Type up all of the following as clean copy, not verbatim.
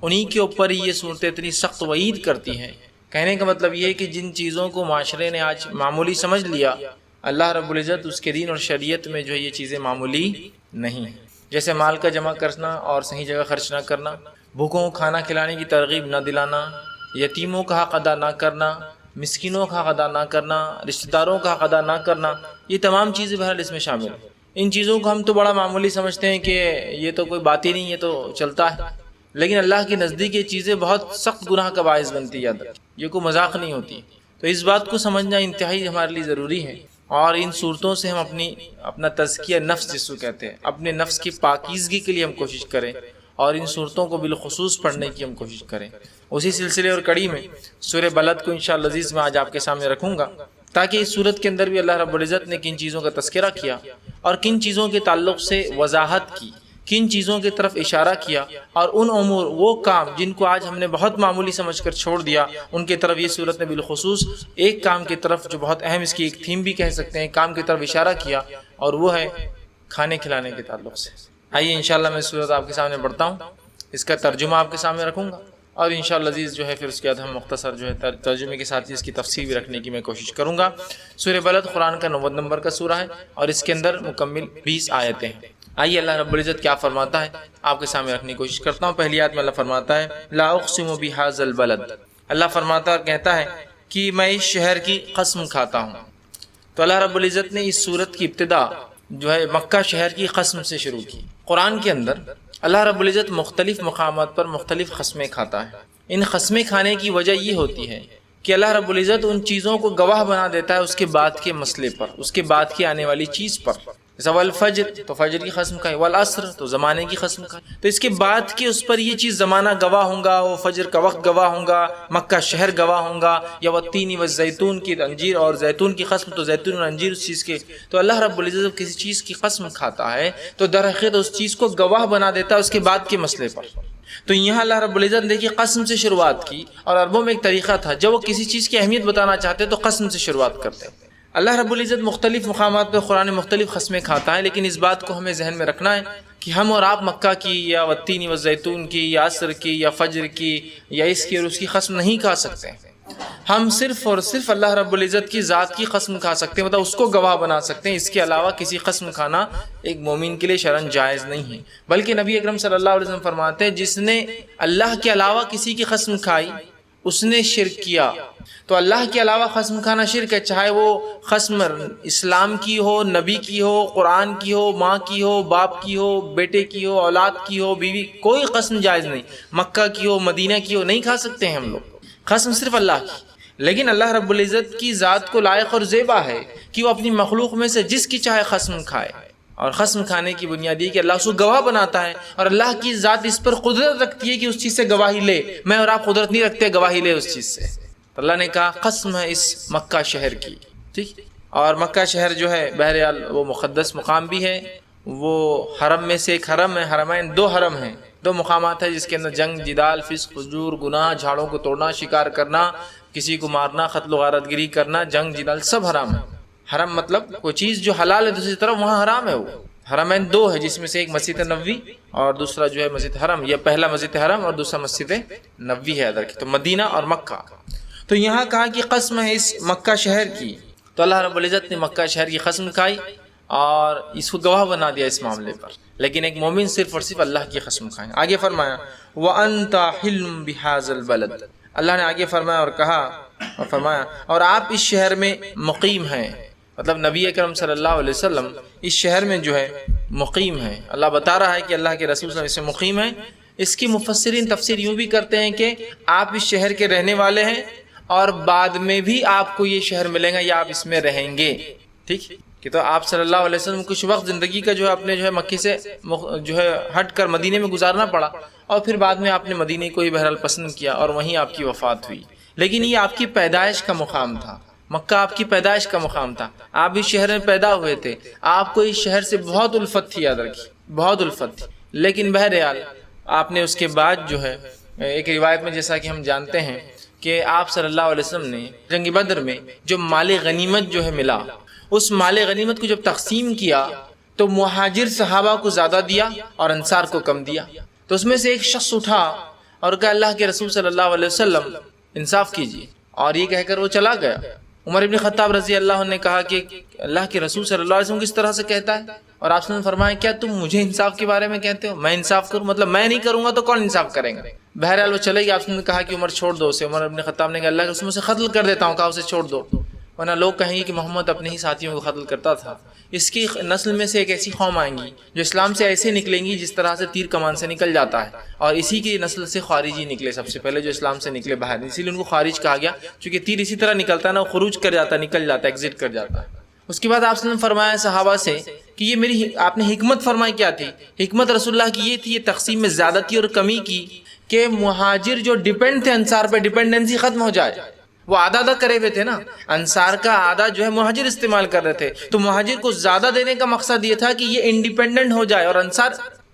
انہی کے اوپر ہی یہ صورتیں اتنی سخت وعید کرتی ہیں۔ کہنے کا مطلب یہ ہے کہ جن چیزوں کو معاشرے نے آج معمولی سمجھ لیا، اللہ رب العزت اس کے دین اور شریعت میں جو ہے یہ چیزیں معمولی نہیں ہیں۔ جیسے مال کا جمع کرنا اور صحیح جگہ خرچ نہ کرنا، بھوکوں کو کھانا کھلانے کی ترغیب نہ دلانا، یتیموں کا حق ادا نہ کرنا، مسکینوں کا حق ادا نہ کرنا، رشتہ داروں کا حق ادا نہ کرنا، یہ تمام چیزیں بہرحال اس میں شامل ہیں۔ ان چیزوں کو ہم تو بڑا معمولی سمجھتے ہیں کہ یہ تو کوئی بات ہی نہیں، یہ تو چلتا ہے، لیکن اللہ کے نزدیک یہ چیزیں بہت سخت گناہ کا باعث بنتی ہے، یہ کوئی مذاق نہیں ہوتی۔ تو اس بات کو سمجھنا انتہائی ہمارے لیے ضروری ہے، اور ان صورتوں سے ہم اپنا تزکیہ نفس جس کو کہتے ہیں، اپنے نفس کی پاکیزگی کے لیے ہم کوشش کریں، اور ان صورتوں کو بالخصوص پڑھنے کی ہم کوشش کریں۔ اسی سلسلے اور کڑی میں سورہ بلد کو انشاءاللہ عزیز میں آج آپ کے سامنے رکھوں گا، تاکہ اس صورت کے اندر بھی اللہ رب العزت نے کن چیزوں کا تذکرہ کیا اور کن چیزوں کے تعلق سے وضاحت کی، کن چیزوں کی طرف اشارہ کیا، اور ان امور وہ کام جن کو آج ہم نے بہت معمولی سمجھ کر چھوڑ دیا، ان کی طرف یہ صورت نے بالخصوص ایک کام کی طرف جو بہت اہم، اس کی ایک تھیم بھی کہہ سکتے ہیں، کام کی طرف اشارہ کیا، اور وہ ہے کھانے کھلانے کے تعلق سے۔ آئیے انشاءاللہ میں صورت آپ کے سامنے پڑھتا ہوں، اس کا ترجمہ آپ کے سامنے رکھوں گا، اور انشاءاللہ عزیز جو ہے پھر اس کے بعد ہم مختصر جو ہے ترجمے کے ساتھ اس کی تفسیر بھی رکھنے کی میں کوشش کروں گا۔ سورہ بلد قرآن کا 90 نمبر کا سورہ ہے، اور اس کے اندر مکمل 20 آیتیں ہیں۔ آئیے اللہ رب العزت کیا فرماتا ہے آپ کے سامنے رکھنے کی کوشش کرتا ہوں۔ پہلی آیت میں اللہ فرماتا ہے لا اقسم بہذا البلد، اللہ فرماتا اور کہتا ہے کہ میں اس شہر کی قسم کھاتا ہوں۔ تو اللہ رب العزت نے اس سورت کی ابتدا جو ہے مکہ شہر کی قسم سے شروع کی۔ قرآن کے اندر اللہ رب العزت مختلف مقامات پر مختلف قسمیں کھاتا ہے۔ ان قسمیں کھانے کی وجہ یہ ہوتی ہے کہ اللہ رب العزت ان چیزوں کو گواہ بنا دیتا ہے اس کے بعد کے مسئلے پر، اس کے بعد کی آنے والی چیز پر۔ جیسا والفجر تو فجر کی قسم کھائی، والعصر تو زمانے کی قسم کھائی، تو اس کے بعد کے اس پر یہ چیز زمانہ گواہ ہوں گا، وہ فجر کا وقت گواہ ہوں گا، مکہ شہر گواہ ہوں گا، یا والتین والزیتون کی انجیر اور زیتون کی قسم، تو زیتون اور انجیر اس چیز کے۔ تو اللہ رب العزت کسی چیز کی قسم کھاتا ہے تو در حقیقت اس چیز کو گواہ بنا دیتا ہے اس کے بعد کے مسئلے پر۔ تو یہاں اللہ رب العزت نے دیکھیے قسم سے شروعات کی، اور عربوں میں ایک طریقہ تھا جب وہ کسی چیز کی اہمیت بتانا چاہتے تو قسم سے شروعات کرتے۔ اللہ رب العزت مختلف مقامات پہ قرآن مختلف قسمیں کھاتا ہے، لیکن اس بات کو ہمیں ذہن میں رکھنا ہے کہ ہم اور آپ مکہ کی یا والتین والزیتون کی یا عصر کی یا فجر کی یا اس کی اور اس کی قسم نہیں کھا سکتے۔ ہم صرف اور صرف اللہ رب العزت کی ذات کی قسم کھا سکتے ہیں، مطلب اس کو گواہ بنا سکتے ہیں۔ اس کے علاوہ کسی قسم کھانا ایک مومن کے لیے شرعاً جائز نہیں ہے، بلکہ نبی اکرم صلی اللہ علیہ وسلم فرماتے ہیں جس نے اللہ کے علاوہ کسی کی قسم کھائی اس نے شرک کیا۔ تو اللہ کے علاوہ قسم کھانا شرک ہے، چاہے وہ قسم اسلام کی ہو، نبی کی ہو، قرآن کی ہو، ماں کی ہو، باپ کی ہو، بیٹے کی ہو، اولاد کی ہو، بیوی، کوئی قسم جائز نہیں۔ مکہ کی ہو، مدینہ کی ہو، نہیں کھا سکتے ہیں ہم لوگ، قسم صرف اللہ کی۔ لیکن اللہ رب العزت کی ذات کو لائق اور زیبا ہے کہ وہ اپنی مخلوق میں سے جس کی چاہے قسم کھائے، اور قسم کھانے کی بنیاد یہ کہ اللہ اس کو گواہ بناتا ہے، اور اللہ کی ذات اس پر قدرت رکھتی ہے کہ اس چیز سے گواہی لے۔ میں اور آپ قدرت نہیں رکھتے گواہی لے اس چیز سے۔ اللہ نے کہا قسم ہے اس مکہ شہر کی، ٹھیک۔ اور مکہ شہر جو ہے بہرحال وہ مقدس مقام بھی ہے، وہ حرم میں سے ایک حرم ہے، حرمین دو حرم ہیں، دو مقامات ہیں جس کے اندر جنگ، جدال، فسق، فجور، گناہ، جھاڑوں کو توڑنا، شکار کرنا، کسی کو مارنا، قتل و غارت گری کرنا، جنگ جدال سب حرام ہے۔ حرم مطلب کوئی چیز جو حلال ہے دوسری طرف وہاں حرام ہے۔ وہ حرمین دو ہے جس میں سے ایک مسجد نبوی اور دوسرا جو ہے مسجد حرم، یا پہلا مسجد حرم اور دوسرا مسجد نبوی ہے ادھر کی، تو مدینہ اور مکہ۔ تو یہاں کہا کہ قسم ہے اس مکہ شہر کی، تو اللہ رب العزت نے مکہ شہر کی قسم کھائی اور اس کو گواہ بنا دیا اس معاملے پر، لیکن ایک مومن صرف اور صرف اللہ کی قسم کھائیں۔ آگے فرمایا وَأَنْتَ حِلٌّ بِهَذَا الْبَلَدِ، اللہ نے آگے فرمایا اور کہا اور فرمایا اور آپ اس شہر میں مقیم ہیں، مطلب نبی اکرم صلی اللہ علیہ وسلم اس شہر میں جو ہے مقیم ہیں۔ اللہ بتا رہا ہے کہ اللہ کے رسول صلی اللہ علیہ وسلم اس میں مقیم ہیں۔ اس کی مفسرین تفسیر یوں بھی کرتے ہیں کہ آپ اس شہر کے رہنے والے ہیں اور بعد میں بھی آپ کو یہ شہر ملے گا یا آپ اس میں رہیں گے، ٹھیک کہ تو آپ صلی اللہ علیہ وسلم کچھ وقت زندگی کا جو ہے اپنے جو ہے مکے سے جو ہے ہٹ کر مدینے میں گزارنا پڑا، اور پھر بعد میں آپ نے مدینے کو ہی بہرحال پسند کیا اور وہیں آپ کی وفات ہوئی۔ لیکن یہ آپ کی پیدائش کا مقام تھا، مکہ آپ کی پیدائش کا مقام تھا، آپ اس شہر میں پیدا ہوئے تھے، آپ کو اس شہر سے بہت الفت تھی، یاد رکھیے بہت الفت تھی۔ لیکن بہرحال آپ نے اس کے بعد جو ہے ایک روایت میں جیسا کہ ہم جانتے ہیں کہ آپ صلی اللہ علیہ وسلم نے جنگ بدر میں جو مال غنیمت جو ہے ملا، اس مال غنیمت کو جب تقسیم کیا تو مہاجر صحابہ کو زیادہ دیا اور انصار کو کم دیا۔ تو اس میں سے ایک شخص اٹھا اور کہا اللہ کے رسول صلی اللہ علیہ وسلم انصاف کیجیے، اور یہ کہہ کر وہ چلا گیا۔ عمر ابن خطاب رضی اللہ عنہ نے کہا کہ اللہ کے رسول صلی اللہ علیہ وسلم کس طرح سے کہتا ہے، اور آپ نے فرمایا کیا تم مجھے انصاف کے بارے میں کہتے ہو؟ میں انصاف کروں؟ مطلب میں نہیں کروں گا تو کون انصاف کرے گا؟ بہرحال وہ چلے گی۔ آپ نے کہا کہ عمر چھوڑ دو اسے۔ عمر ابن خطاب نے کہا اللہ کے رسول سے قتل کر دیتا ہوں، کہا اسے چھوڑ دو، ورنہ لوگ کہیں گے کہ محمد اپنے ہی ساتھیوں کو قتل کرتا تھا۔ اس کی نسل میں سے ایک ایسی قوم آئیں گی جو اسلام سے ایسے نکلیں گی جس طرح سے تیر کمان سے نکل جاتا ہے، اور اسی کی نسل سے خارجی نکلے سب سے پہلے جو اسلام سے نکلے باہر، اسی لیے ان کو خارج کہا گیا، چونکہ تیر اسی طرح نکلتا ہے نا، وہ خروج کر جاتا ہے، نکل جاتا ہے، ایگزٹ کر جاتا ہے۔ اس کے بعد آپ نے فرمایا صحابہ سے کہ یہ میری آپ نے حکمت فرمائی کیا تھی؟ حکمت رسول اللہ کی یہ تھی، یہ تقسیم میں زیادتی اور کمی کی کہ مہاجر جو ڈیپینڈ تھے انصار پہ، ڈیپینڈنسی ختم ہو جائے۔ وہ آدھا کرے ہوئے تھے نا، انصار کا آدھا جو ہے مہاجر استعمال کر رہے تھے، تو مہاجر کو زیادہ دینے کا مقصد یہ تھا کہ یہ انڈیپینڈنٹ ہو جائے، اور انصار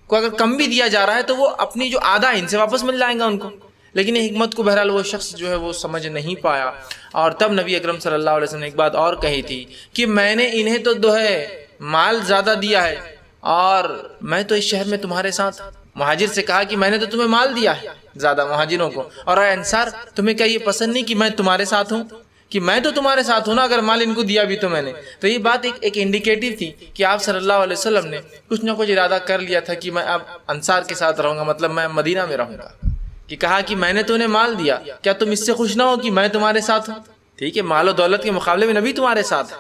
کو اگر کم بھی دیا جا رہا ہے تو وہ اپنی جو آدھا ان سے واپس مل جائے گا ان کو۔ لیکن یہ حکمت کو بہرحال وہ شخص جو ہے وہ سمجھ نہیں پایا، اور تب نبی اکرم صلی اللہ علیہ وسلم نے ایک بات اور کہی تھی کہ میں نے انہیں تو جو ہے مال زیادہ دیا ہے، اور میں تو اس شہر میں تمہارے ساتھ۔ مہاجر سے کہا کہ میں نے تو تمہیں مال دیا ہے زیادہ مہاجروں کو، اور اے انصار تمہیں کیا یہ پسند نہیں کہ میں تمہارے ساتھ ہوں، کہ میں تو تمہارے ساتھ ہوں نا، اگر مال ان کو دیا بھی تو میں نے۔ تو یہ بات ایک انڈیکیٹو تھی کہ آپ صلی اللہ علیہ وسلم نے کچھ نہ کچھ ارادہ کر لیا تھا کہ میں اب انصار کے ساتھ رہوں گا، مطلب میں مدینہ میں رہوں گا، کہ کہا کہ میں نے تو انہیں مال دیا، کیا تم اس سے خوش نہ ہو کہ میں تمہارے ساتھ ہوں؟ ٹھیک ہے، مال و دولت کے مقابلے میں نبی تمہارے ساتھ ہے۔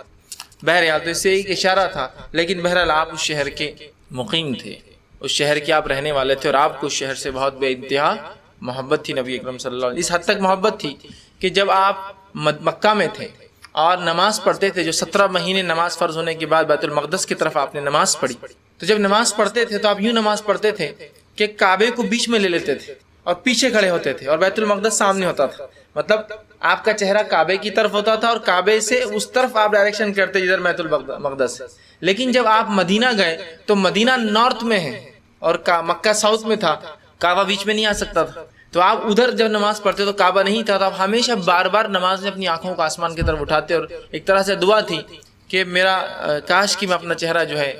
بہرحال تو اس سے ایک اشارہ تھا، لیکن بہرحال آپ اس شہر کے مقیم تھے، اس شہر کے آپ رہنے والے تھے، اور آپ کو اس شہر سے بہت بے انتہا محبت تھی نبی اکرم صلی اللہ علیہ وسلم۔ اس حد تک محبت تھی کہ جب آپ مکہ میں تھے اور نماز پڑھتے تھے، جو 17 مہینے نماز فرض ہونے کے بعد بیت المقدس کی طرف آپ نے نماز پڑھی، تو جب نماز پڑھتے تھے تو آپ یوں نماز پڑھتے تھے کہ کعبے کو بیچ میں لے لیتے تھے اور پیچھے کھڑے ہوتے تھے، اور بیت المقدس سامنے ہوتا تھا، مطلب آپ کا چہرہ کعبے کی طرف ہوتا تھا، اور کعبے سے اس طرف آپ ڈائریکشن کرتے جدھر بیت المقدس ہے۔ لیکن جب آپ مدینہ گئے تو مدینہ نارتھ میں ہے اور مکہ ساؤتھ میں تھا، کعبہ بیچ میں نہیں آ سکتا تھا، تو آپ ادھر جب نماز پڑھتے تو کعبہ نہیں تھا، تو آپ ہمیشہ بار بار نماز میں اپنی آنکھوں کو آسمان کی طرف اٹھاتے، اور ایک طرح سے دعا تھی کہ میرا کاش کہ میں اپنا چہرہ جو ہے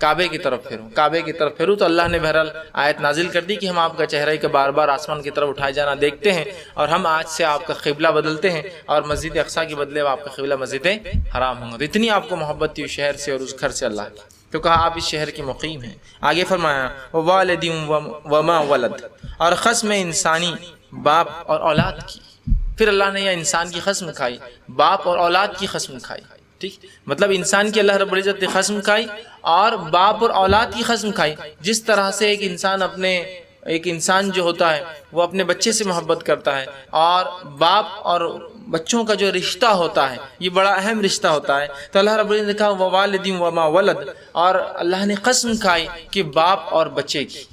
کعبے کی طرف پھیروں، کعبے کی طرف پھیروں۔ تو اللہ نے بہرحال آیت نازل کر دی کہ ہم آپ کا چہرہ کے بار بار آسمان کی طرف اٹھائے جانا دیکھتے ہیں، اور ہم آج سے آپ کا قبلہ بدلتے ہیں، اور مسجد اقصیٰ کے بدلے آپ کا قبلہ مسجد حرام ہوں گا۔ اتنی آپ کو محبت تھی اس شہر سے اور اس گھر سے اللہ کی، تو کہا آپ اس شہر کے مقیم ہیں۔ آگے فرمایا ووالد وما ولد، اور قسم انسانی باپ اور اولاد کی۔ پھر اللہ نے یہ انسان کی قسم کھائی، باپ اور اولاد کی قسم کھائی، ٹھیک، مطلب انسان کی اللہ رب العزت نے قسم کھائی اور باپ اور اولاد کی قسم کھائی۔ جس طرح سے ایک انسان جو ہوتا ہے وہ اپنے بچے سے محبت کرتا ہے، اور باپ اور بچوں کا جو رشتہ ہوتا ہے یہ بڑا اہم رشتہ ہوتا ہے، تو اللہ رب العزت نے کہا ووالد وما ولد، اور اللہ نے قسم کھائی کہ باپ اور بچے کی،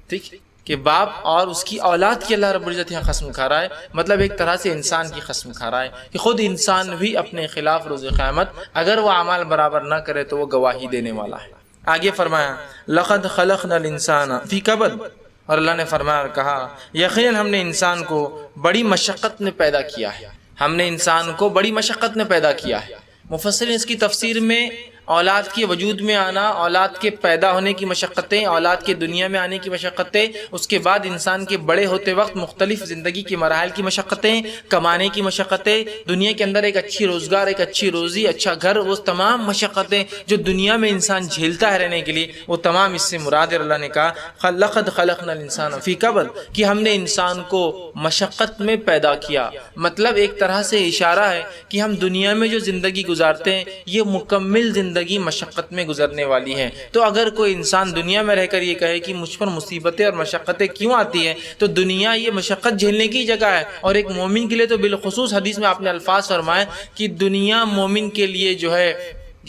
ٹھیک، کہ باپ اور اس کی اولاد کی اللہ رب العزت یہاں قسم کھا رہا ہے، مطلب ایک طرح سے انسان کی قسم کھا رہا ہے کہ خود انسان بھی اپنے خلاف روز قیامت اگر وہ اعمال برابر نہ کرے تو وہ گواہی دینے والا ہے۔ آگے فرمایا لقد خلقنا الانسان فی کبد، اور اللہ نے فرمایا اور کہا یقیناً ہم نے انسان کو بڑی مشقت میں پیدا کیا ہے، ہم نے انسان کو بڑی مشقت میں پیدا کیا ہے۔ مفسرین اس کی تفسیر میں اولاد کے وجود میں آنا، اولاد کے پیدا ہونے کی مشقتیں، اولاد کے دنیا میں آنے کی مشقتیں، اس کے بعد انسان کے بڑے ہوتے وقت مختلف زندگی کے مراحل کی مشقتیں، کمانے کی مشقتیں، دنیا کے اندر ایک اچھی روزگار، ایک اچھی روزی، اچھا گھر، وہ تمام مشقتیں جو دنیا میں انسان جھیلتا ہے رہنے کے لیے، وہ تمام اس سے مراد ہے۔ اللہ نے کہا لقد خلقنا الانسان فی کبد، کہ ہم نے انسان کو مشقت میں پیدا کیا، مطلب ایک طرح سے اشارہ ہے کہ ہم دنیا میں جو زندگی گزارتے ہیں یہ مکمل زندگی مشقت میں گزرنے والی ہے۔ تو اگر کوئی انسان دنیا میں رہ کر یہ کہے کہ مجھ پر مصیبتیں اور مشقتیں کیوں آتی ہیں، تو دنیا یہ مشقت جھیلنے کی جگہ ہے، اور ایک مومن کے لیے تو بالخصوص حدیث میں آپ نے الفاظ فرمائے کہ دنیا مومن کے لیے جو ہے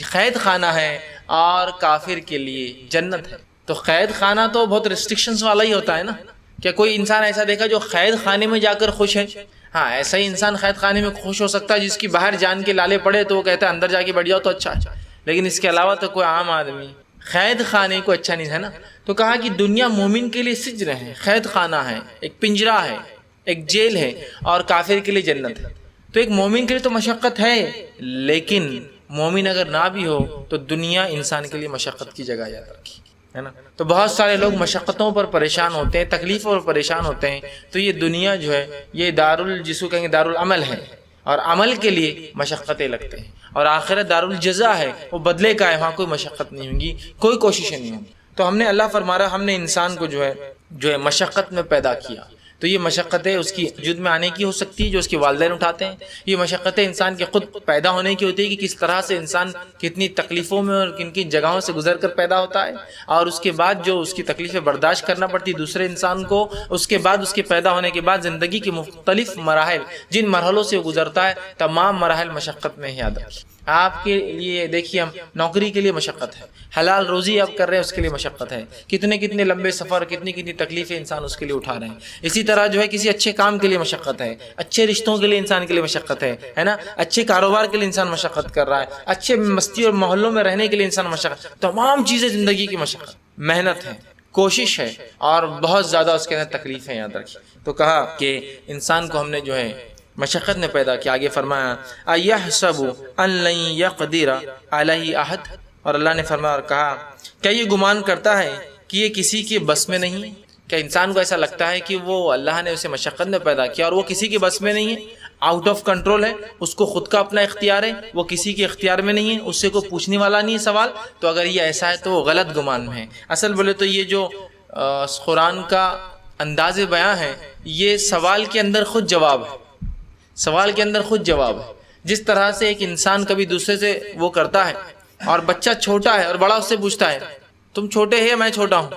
قید خانہ ہے اور کافر کے لیے جنت ہے۔ تو قید خانہ تو بہت ریسٹرکشنز والا ہی ہوتا ہے نا، کیا کوئی انسان ایسا دیکھا جو قید خانے میں جا کر خوش ہے؟ ہاں، ایسا ہی انسان قید خانے میں خوش ہو سکتا ہے جس کی باہر جان کے لالے پڑے تو وہ کہتا ہے اندر جا کے بیٹھ جاؤ تو اچھا ہے، لیکن اس کے علاوہ تو کوئی عام آدمی قید خانے کو اچھا نہیں ہے نا۔ تو کہا کہ دنیا مومن کے لیے سجن ہے، قید خانہ ہے، ایک پنجرہ ہے، ایک جیل ہے، اور کافر کے لیے جنت ہے۔ تو ایک مومن کے لیے تو مشقت ہے، لیکن مومن اگر نہ بھی ہو تو دنیا انسان کے لیے مشقت کی جگہ یاد رکھی۔ ہے نا. تو بہت سارے لوگ مشقتوں پر پریشان ہوتے ہیں، تکلیفوں پر پریشان ہوتے ہیں. تو یہ دنیا جو ہے یہ جس کو کہیں گے دارالعمل ہے، اور عمل کے لیے مشقتیں لگتے ہیں، اور آخرت دارالجزا ہے، وہ بدلے کا ہے، وہاں کوئی مشقت نہیں ہوگی، کوئی کوششیں نہیں ہوں گی. تو ہم نے اللہ فرما رہا ہم نے انسان کو جو ہے مشقت میں پیدا کیا. تو یہ مشقتیں اس کی وجود میں آنے کی ہو سکتی ہے جو اس کے والدین اٹھاتے ہیں. یہ مشقتیں انسان کے خود پیدا ہونے کی ہوتی ہے کہ کس طرح سے انسان کتنی تکلیفوں میں اور کن کن جگہوں سے گزر کر پیدا ہوتا ہے، اور اس کے بعد جو اس کی تکلیفیں برداشت کرنا پڑتی دوسرے انسان کو. اس کے بعد اس کے پیدا ہونے کے بعد زندگی کے مختلف مراحل، جن مرحلوں سے وہ گزرتا ہے، تمام مراحل مشقت میں ہی یاد رکھیں. آپ کے لیے دیکھیے، ہم نوکری کے لیے مشقت ہے، حلال روزی آپ کر رہے ہیں اس کے لیے مشقت ہے، کتنے لمبے سفر، کتنی تکلیفیں انسان اس کے لیے اٹھا رہے ہیں. اسی طرح جو ہے کسی اچھے کام کے لیے مشقت ہے، اچھے رشتوں کے لیے انسان کے لیے مشقت ہے نا، اچھے کاروبار کے لیے انسان مشقت کر رہا ہے، اچھے مستی اور محلوں میں رہنے کے لیے انسان مشقت. تمام چیزیں زندگی کی مشقت، محنت ہے، کوشش ہے، اور بہت زیادہ اس کے اندر تکلیف ہے. یاد رکھیے. تو کہا کہ انسان کو ہم نے جو ہے مشقت میں پیدا کیا. آگے فرمایا اَيَحْسَبُ أَن لَّن يَقْدِرَ عَلَيْهِ أَحَدٌ، اور اللہ نے فرمایا اور کہا کیا یہ گمان کرتا ہے کہ یہ کسی کے بس میں نہیں ہے؟ کیا انسان کو ایسا لگتا ہے کہ وہ اللہ نے اسے مشقت میں پیدا کیا اور وہ کسی کے بس میں نہیں ہے، آؤٹ آف کنٹرول ہے، اس کو خود کا اپنا اختیار ہے، وہ کسی کے اختیار میں نہیں ہے، اس سے کوئی پوچھنے والا نہیں ہے سوال؟ تو اگر یہ ایسا ہے تو وہ غلط گمان میں ہے. اصل بولے تو یہ جو قرآن کا انداز بیان ہے، یہ سوال کے اندر خود جواب ہے. سوال کے اندر خود جواب ہے. جس طرح سے ایک انسان کبھی دوسرے سے وہ کرتا ہے، اور بچہ چھوٹا ہے اور بڑا اس سے پوچھتا ہے تم چھوٹے ہیں میں چھوٹا ہوں،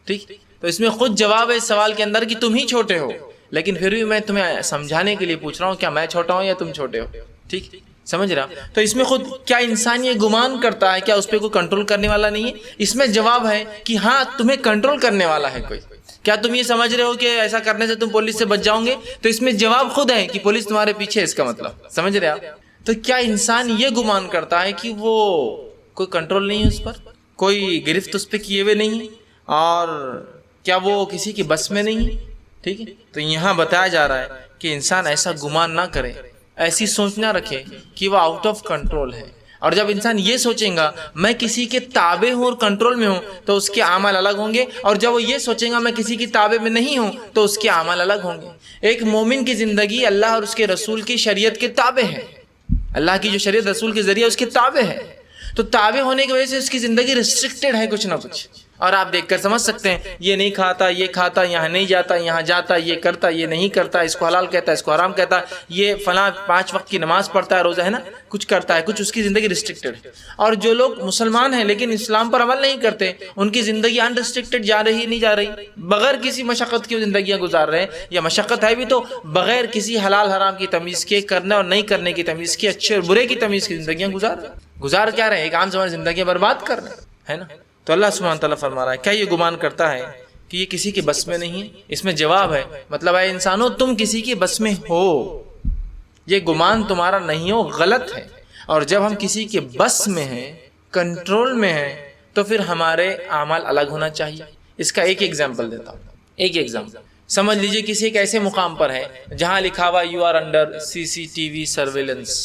ٹھیک، تو اس میں خود جواب ہے اس سوال کے اندر کہ تم ہی چھوٹے ہو، لیکن پھر بھی میں تمہیں سمجھانے کے لیے پوچھ رہا ہوں کیا میں چھوٹا ہوں یا تم چھوٹے ہو. ٹھیک، سمجھ رہا. تو اس میں خود کیا انسان یہ گمان کرتا ہے کیا اس پہ کوئی کنٹرول کرنے والا نہیں ہے؟ اس میں جواب ہے کہ ہاں تمہیں کنٹرول کرنے والا ہے کوئی. کیا تم یہ سمجھ رہے ہو کہ ایسا کرنے سے تم پولیس سے بچ جاؤ گے؟ تو اس میں جواب خود ہے کہ پولیس تمہارے پیچھے ہے، اس کا مطلب سمجھ رہے آپ. تو کیا انسان یہ گمان کرتا ہے کہ وہ کوئی کنٹرول نہیں ہے اس پر، کوئی گرفت اس پہ کیے ہوئے نہیں ہے، اور کیا وہ کسی کی بس میں نہیں ہے؟ ٹھیک ہے. تو یہاں بتایا جا رہا ہے کہ انسان ایسا گمان نہ کرے، ایسی سوچ نہ رکھے کہ وہ آؤٹ آف کنٹرول ہے. اور جب انسان یہ سوچیں گا میں کسی کے تابع ہوں اور کنٹرول میں ہوں تو اس کے اعمال الگ ہوں گے، اور جب وہ یہ سوچیں گا میں کسی کی تابع میں نہیں ہوں تو اس کے اعمال الگ ہوں گے. ایک مومن کی زندگی اللہ اور اس کے رسول کی شریعت کے تابع ہے، اللہ کی جو شریعت رسول کے ذریعے اس کے تابع ہے. تو تابع ہونے کی وجہ سے اس کی زندگی ریسٹرکٹیڈ ہے کچھ نہ کچھ. اور آپ دیکھ کر سمجھ سکتے ہیں یہ نہیں کھاتا، یہ کھاتا، یہاں نہیں جاتا، یہاں جاتا، یہ کرتا، یہ نہیں کرتا، اس کو حلال کہتا ہے، اس کو حرام کہتا ہے، یہ فلاں 5 وقت کی نماز پڑھتا ہے، روزہ ہے نا، کچھ کرتا ہے، کچھ اس کی زندگی ریسٹرکٹیڈ ہے. اور جو لوگ مسلمان ہیں لیکن اسلام پر عمل نہیں کرتے، ان کی زندگی انریسٹرکٹیڈ جا رہی، بغیر کسی مشقت کی زندگیاں گزار رہے ہیں، یا مشقت ہے بھی تو بغیر کسی حلال حرام کی تمیز کے، کرنے اور نہیں کرنے کی تمیز کے، اچھے اور برے کی تمیز کی زندگیاں گزار کیا رہے ہیں؟ ایک عام سمجھ زندگیاں برباد کر رہے ہیں، ہے نا. تو اللہ سبحانہ تعالیٰ فرما رہا ہے کیا یہ گمان کرتا ہے کہ یہ کسی کے بس میں نہیں ہے؟ اس میں جواب ہے، مطلب اے انسانوں تم کسی کے بس میں ہو، یہ گمان تمہارا نہیں ہو، غلط ہے. اور جب ہم کسی کے بس میں ہیں، کنٹرول میں ہیں، تو پھر ہمارے اعمال الگ ہونا چاہیے. اس کا ایک ایگزامپل دیتا ہوں. ایک ایگزامپل سمجھ لیجئے کسی ایک ایسے مقام پر ہے جہاں لکھا ہوا you are under CCTV surveillance,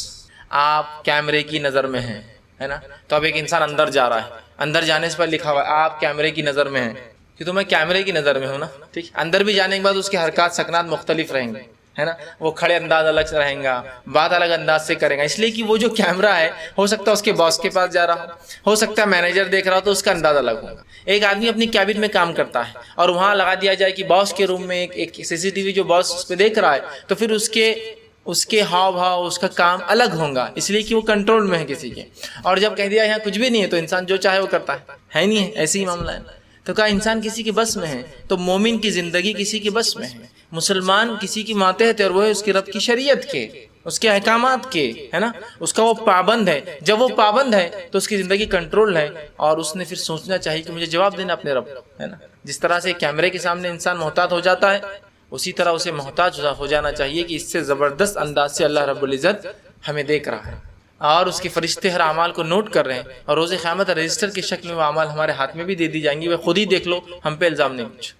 آپ کیمرے کی نظر میں ہیں، ہے نا. تو اب ایک انسان اندر جا رہا ہے، اندر جانے سے پہلے لکھا ہوا ہے آپ کیمرے کی نظر میں ہیں، کہ تو میں کیمرے کی نظر میں ہوں نا. ٹھیک، اندر بھی جانے کے بعد اس کے حرکات سکنات مختلف رہیں گے، ہے نا. وہ کھڑے انداز الگ سے رہیں گا، بات الگ انداز سے کریں گا، اس لیے کہ وہ جو کیمرہ ہے ہو سکتا ہے اس کے باس کے پاس جا رہا ہو سکتا ہے مینیجر دیکھ رہا ہو، تو اس کا انداز الگ ہوگا. ایک آدمی اپنی کیبن میں کام کرتا ہے اور وہاں لگا دیا جائے کہ باس کے روم میں ایک CCTV جو باس اس پہ دیکھ رہا ہے، تو پھر اس کے ہاؤ بھاؤ، اس کا کام الگ ہوگا، اس لیے کہ وہ کنٹرول میں ہے کسی کے. اور جب کہہ دیا یہاں کچھ بھی نہیں ہے تو انسان جو چاہے وہ کرتا ہے نہیں ہے، ایسے ہی معاملہ ہے. تو کہا انسان کسی کے بس میں ہے، تو مومن کی زندگی کسی کے بس میں ہے، مسلمان کسی کی ماتحت ہے، اور وہ ہے اس کے رب کی شریعت کے، اس کے احکامات کے، ہے نا. اس کا وہ پابند ہے. جب وہ پابند ہے تو اس کی زندگی کنٹرول ہے، اور اس نے پھر سوچنا چاہیے کہ مجھے جواب دینا اپنے رب، ہے نا. جس طرح سے کیمرے کے سامنے انسان محتاط ہو جاتا ہے، اسی طرح اسے محتاج ہو جانا چاہیے کہ اس سے زبردست انداز سے اللہ رب العزت ہمیں دیکھ رہا ہے، اور اس کے فرشتے ہر اعمال کو نوٹ کر رہے ہیں، اور روز قیامت رجسٹر کی شکل میں وہ اعمال ہمارے ہاتھ میں بھی دے دی جائیں گی. وہ خود ہی دیکھ لو، ہم پہ الزام نہیں کچھ،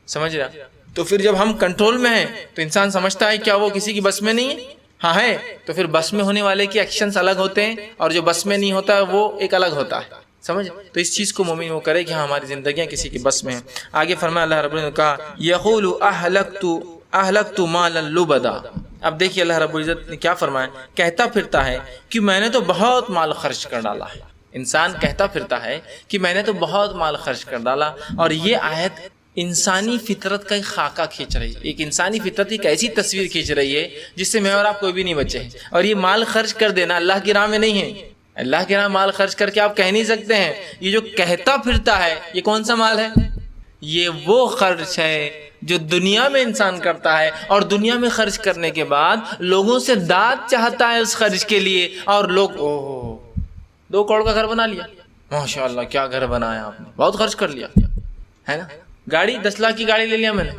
سمجھ رہا. تو پھر جب ہم کنٹرول میں ہیں تو انسان سمجھتا ہے کیا وہ کسی کی بس میں نہیں ہے؟ ہاں ہے. تو پھر بس میں ہونے والے کے ایکشنز الگ ہوتے ہیں، اور جو بس میں نہیں ہوتا ہے وہ ایک الگ ہوتا ہے. سمجھ؟ تو اس چیز کو مومن وہ کرے کہ ہاں ہماری زندگیاں کسی کے بس میں ہیں۔ آگے فرمایا اللہ رب العزت نے کہا یقول اہلکت مالا لبدا۔ اب دیکھیے اللہ رب العزت نے کیا فرمایا، کہتا پھرتا ہے کہ میں نے تو بہت مال خرچ کر ڈالا ہے۔ انسان کہتا پھرتا ہے کہ میں نے تو بہت مال خرچ کر ڈالا، اور یہ آیت انسانی فطرت کا ایک خاکہ کھینچ رہی ہے، ایک انسانی فطرت ایک ایسی تصویر کھینچ رہی ہے جس سے میں اور آپ کوئی بھی نہیں بچے ہیں۔ اور یہ مال خرچ کر دینا اللہ کی راہ میں نہیں ہے، اللہ کے راہ مال خرچ کر کے آپ کہہ نہیں سکتے ہیں۔ یہ جو کہتا پھرتا ہے یہ کون سا مال ہے؟ یہ وہ خرچ ہے جو دنیا میں انسان کرتا ہے، اور دنیا میں خرچ کرنے کے بعد لوگوں سے داد چاہتا ہے اس خرچ کے لیے، اور لوگ 2 کروڑ کا گھر بنا لیا، ماشاء اللہ کیا گھر بنایا آپ نے، بہت خرچ کر لیا ہے نا، گاڑی 10 لاکھ کی گاڑی لے لیا میں نے،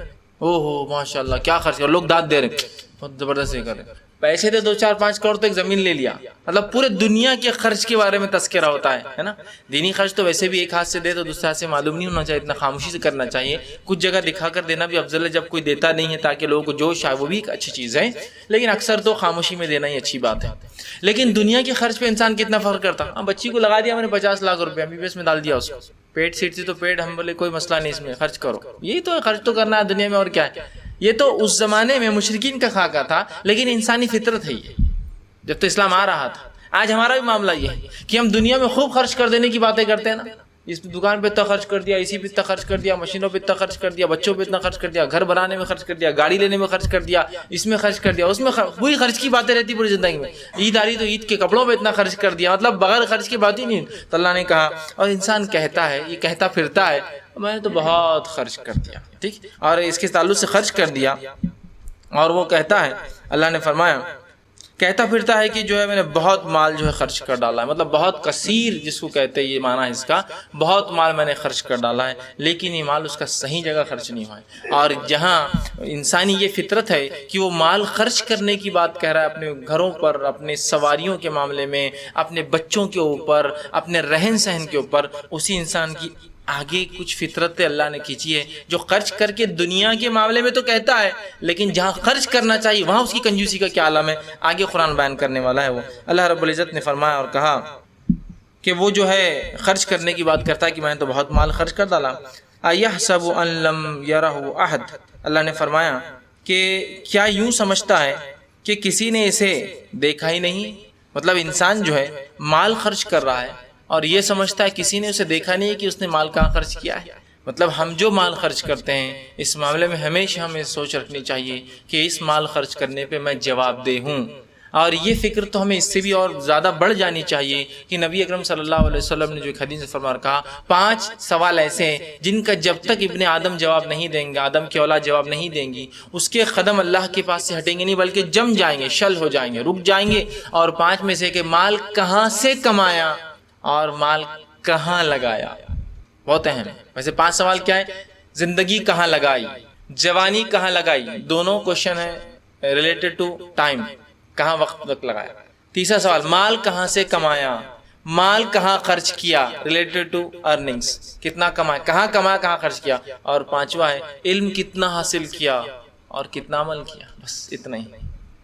ماشاء اللہ کیا خرچ کیا، لوگ داد دے رہے ہیں، بہت زبردست یہ کر رہے ہیں، پیسے دے 2-4-5 کروڑ تو ایک زمین لے لیا۔ مطلب پورے دنیا کے خرچ کے بارے میں تذکرہ ہوتا ہے نا۔ دینی خرچ تو ویسے بھی ایک ہاتھ سے دے تو دوسرے ہاتھ سے معلوم نہیں ہونا چاہیے، اتنا خاموشی سے کرنا چاہیے۔ کچھ جگہ دکھا کر دینا بھی افضل ہے جب کوئی دیتا نہیں ہے، تاکہ لوگوں کو جوش آئے، وہ بھی ایک اچھی چیز ہے، لیکن اکثر تو خاموشی میں دینا ہی اچھی بات ہے۔ لیکن دنیا کے خرچ پہ انسان کتنا فخر کرتا، بچی کو لگا دیا میں نے 50 لاکھ روپے، MBBS میں ڈال دیا اس کو، پیٹ سیٹ سے تو پیٹ، ہم بولے کوئی مسئلہ نہیں، اس میں خرچ کرو، یہی تو خرچ تو کرنا ہے دنیا میں، اور کیا ہے۔ یہ تو اس زمانے میں مشرکین کا خاکہ تھا، لیکن انسانی فطرت ہے یہ، جب تو اسلام آ رہا تھا۔ آج ہمارا بھی معاملہ یہ ہے کہ ہم دنیا میں خوب خرچ کر دینے کی باتیں کرتے ہیں نا، اس دکان پہ اتنا خرچ کر دیا، اسی پہ اتنا خرچ کر دیا، مشینوں پہ اتنا خرچ کر دیا، بچوں پہ اتنا خرچ کر دیا، گھر بنانے میں خرچ کر دیا، گاڑی لینے میں خرچ کر دیا، اس میں خرچ کر دیا، اس میں وہی خرچ کی باتیں رہتی پوری زندگی میں۔ عید آ رہی تو عید کے کپڑوں پہ اتنا خرچ کر دیا، مطلب بغیر خرچ کی بات ہی نہیں۔ تو اللہ نے کہا، اور انسان کہتا ہے، یہ کہتا پھرتا ہے میں نے تو بہت خرچ کر دیا، ٹھیک، اور اس کے تعلق سے خرچ کر دیا، اور وہ کہتا ہے، اللہ نے فرمایا کہتا پھرتا ہے کہ جو ہے میں نے بہت مال جو ہے خرچ کر ڈالا ہے، مطلب بہت کثیر جس کو کہتے ہیں، یہ معنی ہے اس کا، بہت مال میں نے خرچ کر ڈالا ہے، لیکن یہ مال اس کا صحیح جگہ خرچ نہیں ہوا ہے۔ اور جہاں انسانی یہ فطرت ہے کہ وہ مال خرچ کرنے کی بات کہہ رہا ہے اپنے گھروں پر، اپنے سواریوں کے معاملے میں، اپنے بچوں کے اوپر، اپنے رہن سہن کے اوپر، اسی انسان کی آگے کچھ فطرت اللہ نے کھینچی ہے جو خرچ کر کے دنیا کے معاملے میں تو کہتا ہے، لیکن جہاں خرچ کرنا چاہیے وہاں اس کی کنجوسی کا کیا عالم ہے، آگے قرآن بیان کرنے والا ہے وہ۔ اللہ رب العزت نے فرمایا اور کہا کہ وہ جو ہے خرچ کرنے کی بات کرتا ہے کہ میں نے تو بہت مال خرچ کر ڈالا۔ اَيَحْسَبُ أَن لَّمْ يَرَهُ أَحَدٌ، اللہ نے فرمایا کہ کیا یوں سمجھتا ہے کہ کسی نے اسے دیکھا ہی نہیں، مطلب انسان جو ہے مال خرچ کر رہا ہے اور یہ سمجھتا ہے کسی نے اسے دیکھا نہیں کہ اس نے مال کہاں خرچ کیا ہے۔ مطلب ہم جو مال خرچ کرتے ہیں اس معاملے میں ہمیشہ ہمیں سوچ رکھنی چاہیے کہ اس مال خرچ کرنے پہ میں جواب دہ ہوں، اور یہ فکر تو ہمیں اس سے بھی اور زیادہ بڑھ جانی چاہیے کہ نبی اکرم صلی اللہ علیہ وسلم نے جو ایک حدیث میں فرما کہا، 5 سوال ایسے ہیں جن کا جب تک ابن آدم جواب نہیں دیں گے، آدم کی اولاد جواب نہیں دیں گی، اس کے قدم اللہ کے پاس سے ہٹیں گے نہیں بلکہ جم جائیں گے، شل ہو جائیں گے، رک جائیں گے۔ اور 5 میں سے کہ مال کہاں سے کمایا اور مال کہاں لگایا، بہت اہم ہے۔ ویسے 5 سوال کیا ہے؟ زندگی کہاں لگائی، جوانی کہاں لگائی، دونوں کوشچن ہے ریلیٹڈ ٹو ٹائم، کہاں وقت لگایا۔ تیسرا سوال مال کہاں سے کمایا، مال کہاں خرچ کیا، ریلیٹڈ ٹو ارننگز، کتنا کمایا، کہاں خرچ کیا۔ اور 5واں ہے علم کتنا حاصل کیا اور کتنا عمل کیا، بس اتنا ہی۔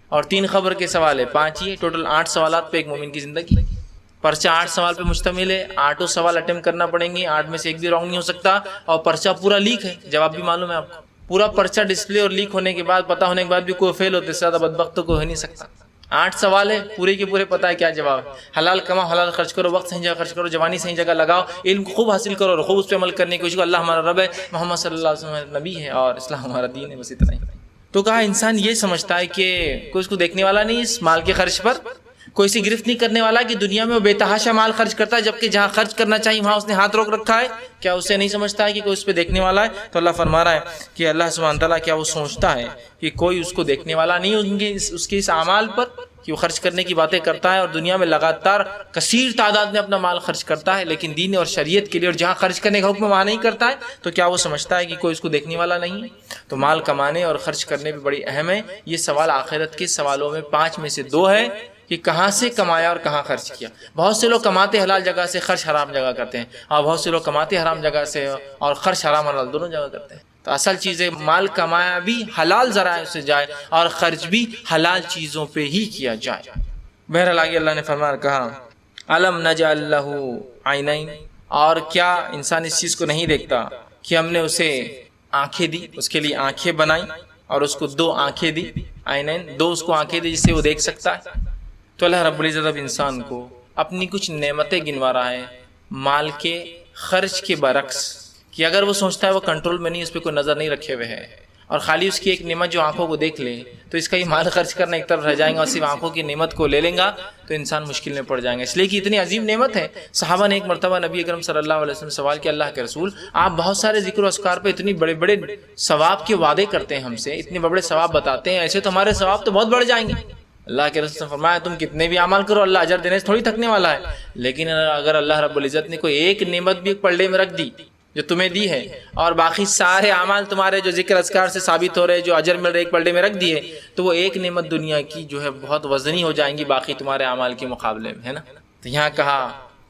اور 3 خبر کے سوال ہے، 5 ہی ٹوٹل 8 سوالات پہ ایک مومن کی زندگی۔ پرچہ 8 سوال پہ مشتمل ہے، 8 سوال اٹیمپٹ کرنا پڑیں گے، 8 میں سے ایک بھی رانگ نہیں ہو سکتا، اور پرچہ پورا لیک ہے، جواب بھی معلوم ہے آپ کو۔ پورا پرچہ ڈسپلے اور لیک ہونے کے بعد، پتہ ہونے کے بعد بھی کوئی فیل ہوتے سے زیادہ بدبخت تو کوئی ہو نہیں سکتا۔ 8 سوال ہے، پورے کے پورے پتہ ہے کیا جواب ہے۔ حلال کماؤ، حلال خرچ کرو، وقت صحیح جگہ خرچ کرو، جوانی صحیح جگہ لگاؤ، علم کو خوب حاصل کرو اور خوب اس پہ عمل کرنے کی کوشش کرو۔ اللہ ہمارا رب ہے، محمد صلی اللہ علیہ وسلم نبی ہے، اور اسلام ہمارا دین ہے، بس اتنا ہی۔ تو کہا انسان یہ سمجھتا ہے کہ کوئی اس کو دیکھنے والا نہیں اس مال کے خرچ پر، کوئی سی گرفت نہیں کرنے والا کہ دنیا میں وہ بے تحاشا مال خرچ کرتا ہے، جبکہ جہاں خرچ کرنا چاہیے وہاں اس نے ہاتھ روک رکھا ہے۔ کیا اسے نہیں سمجھتا ہے کہ کوئی اس پہ دیکھنے والا ہے؟ تو اللہ فرما رہا ہے کہ اللہ سبحانہ تعالیٰ کیا وہ سوچتا ہے کہ کوئی اس کو دیکھنے والا نہیں اس کے اس اعمال پر کہ وہ خرچ کرنے کی باتیں کرتا ہے اور دنیا میں لگاتار کثیر تعداد میں اپنا مال خرچ کرتا ہے، لیکن دین اور شریعت کے لیے اور جہاں خرچ کرنے کا حکم وہاں نہیں کرتا ہے، تو کیا وہ سمجھتا ہے کہ کوئی اس کو دیکھنے والا نہیں ہے؟ تو مال کمانے اور خرچ کرنے پہ بڑی اہم ہے۔ یہ سوال آخرت کے سوالوں میں 5 میں سے 2 ہے کہ کہاں سے کمایا اور کہاں خرچ کیا۔ بہت سے لوگ کماتے حلال جگہ سے، خرچ حرام جگہ کرتے ہیں، اور بہت سے لوگ کماتے حرام جگہ سے اور خرچ حرام حلال دونوں جگہ کرتے ہیں۔ تو اصل چیز ہے مال کمایا بھی حلال ذرائع سے جائے اور خرچ بھی حلال چیزوں پہ ہی کیا جائے۔ بہرحال آگے اللہ نے فرمایا کہا الم نجعل لہ عینین، اور کیا انسان اس چیز کو نہیں دیکھتا کہ ہم نے اسے آنکھیں دی، اس کے لیے آنکھیں بنائیں اور اس کو دو آنکھیں دی، عینین، دو اس کو آنکھیں دی جس سے وہ دیکھ سکتا ہے۔ تو اللہ رب العزت اب انسان کو اپنی کچھ نعمتیں گنوا رہا ہے مال کے خرچ کے برعکس، کہ اگر وہ سوچتا ہے وہ کنٹرول میں نہیں، اس پہ کوئی نظر نہیں رکھے ہوئے ہے، اور خالی اس کی ایک نعمت جو آنکھوں کو دیکھ لے تو اس کا یہ مال خرچ کرنا ایک طرف رہ جائیں گا اور صرف آنکھوں کی نعمت کو لے لیں گا تو انسان مشکل میں پڑ جائیں گا، اس لیے کہ اتنی عظیم نعمت ہے۔ صحابہ نے ایک مرتبہ نبی اکرم صلی اللہ علیہ وسلم سے سوال کیا، اللہ کے رسول آپ بہت سارے ذکر و اذکار پہ اتنی بڑے بڑے ثواب کے وعدے کرتے ہیں، ہم سے اتنے بڑے ثواب بتاتے ہیں، ایسے تو ہمارے ثواب تو بہت بڑھ جائیں گے۔ اللہ کے رسول نے فرمایا تم کتنے بھی اعمال کرو اللہ اجر دینے سے تھوڑی تھکنے والا ہے، لیکن اگر اللہ رب العزت نے کوئی ایک نعمت بھی ایک پلڑے میں رکھ دی جو تمہیں دی ہے، اور باقی سارے اعمال تمہارے جو ذکر اذکار سے ثابت ہو رہے جو اجر مل رہے ایک پلڑے میں رکھ دیے، تو وہ ایک نعمت دنیا کی جو ہے بہت وزنی ہو جائیں گی باقی تمہارے اعمال کے مقابلے میں، ہے نا۔ تو یہاں کہا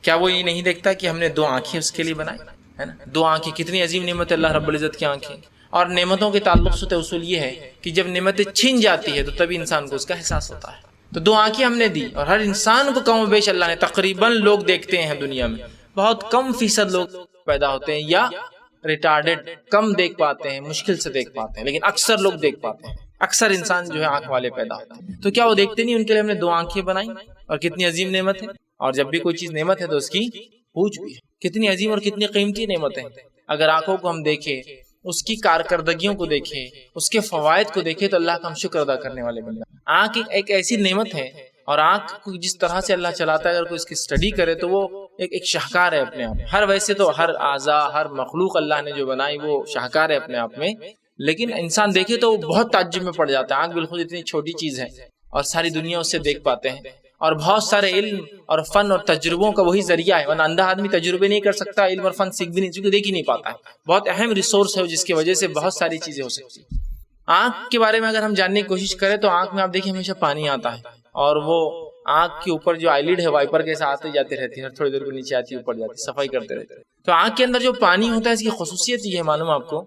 کیا وہ یہ نہیں دیکھتا کہ ہم نے دو آنکھیں اس کے لیے بنائی، ہے نا، دو آنکھیں، کتنی عظیم نعمت ہے اللہ رب العزت کی آنکھیں۔ اور نعمتوں کے تعلق سے اصول یہ ہے کہ جب نعمتیں چھن جاتی ہے تو تبھی انسان کو اس کا احساس ہوتا ہے۔ تو دو آنکھیں ہم نے دی، اور ہر انسان کو کم و بیش اللہ نے تقریباً لوگ دیکھتے ہیں دنیا میں، بہت کم فیصد لوگ پیدا ہوتے ہیں یا ریٹارڈڈ، کم دیکھ پاتے ہیں، مشکل سے دیکھ پاتے ہیں، لیکن اکثر لوگ دیکھ پاتے ہیں، اکثر انسان جو ہے آنکھ والے پیدا ہوتے ہیں۔ تو کیا وہ دیکھتے نہیں؟ ان کے لیے ہم نے دو آنکھیں بنائی، اور کتنی عظیم نعمت ہے۔ اور جب بھی کوئی چیز نعمت ہے تو اس کی پوچھ بھی ہے، کتنی عظیم اور کتنی قیمتی نعمت ہے۔ اگر آنکھوں کو ہم دیکھیں، اس کی کارکردگیوں کو دیکھیں، اس کے فوائد کو دیکھیں تو اللہ کا ہم شکر ادا کرنے والے بن جائیں۔ آنکھ ایک ایسی نعمت ہے، اور آنکھ کو جس طرح سے اللہ چلاتا ہے اگر کوئی اس کی اسٹڈی کرے تو وہ ایک شاہکار ہے اپنے آپ میں۔ ہر ویسے تو ہر اعضاء، ہر مخلوق اللہ نے جو بنائی وہ شاہکار ہے اپنے آپ میں، لیکن انسان دیکھے تو وہ بہت تعجب میں پڑ جاتا ہے۔ آنکھ بالخود اتنی چھوٹی چیز ہے اور ساری دنیا اس سے دیکھ پاتے ہیں، اور بہت سارے علم اور فن اور تجربوں کا وہی ذریعہ ہے، ورنہ اندھا آدمی تجربے نہیں کر سکتا، علم اور فن سیکھ بھی نہیں، چونکہ دیکھ ہی نہیں پاتا ہے۔ بہت اہم ریسورس ہے جس کی وجہ سے بہت ساری چیزیں ہو سکتی ہیں۔ آنکھ کے بارے میں اگر ہم جاننے کی کوشش کریں تو آنکھ میں آپ دیکھیں ہمیشہ پانی آتا ہے، اور وہ آنکھ کے اوپر جو آئی لڈ ہے وائپر کے ساتھ آتے جاتے رہتی ہے، ہر تھوڑی دیر کو نیچے آتی ہے اوپر جاتی ہے، صفائی کرتے رہتے ہیں۔ تو آنکھ کے اندر جو پانی ہوتا ہے اس کی خصوصیت یہ ہے، معلوم آپ کو،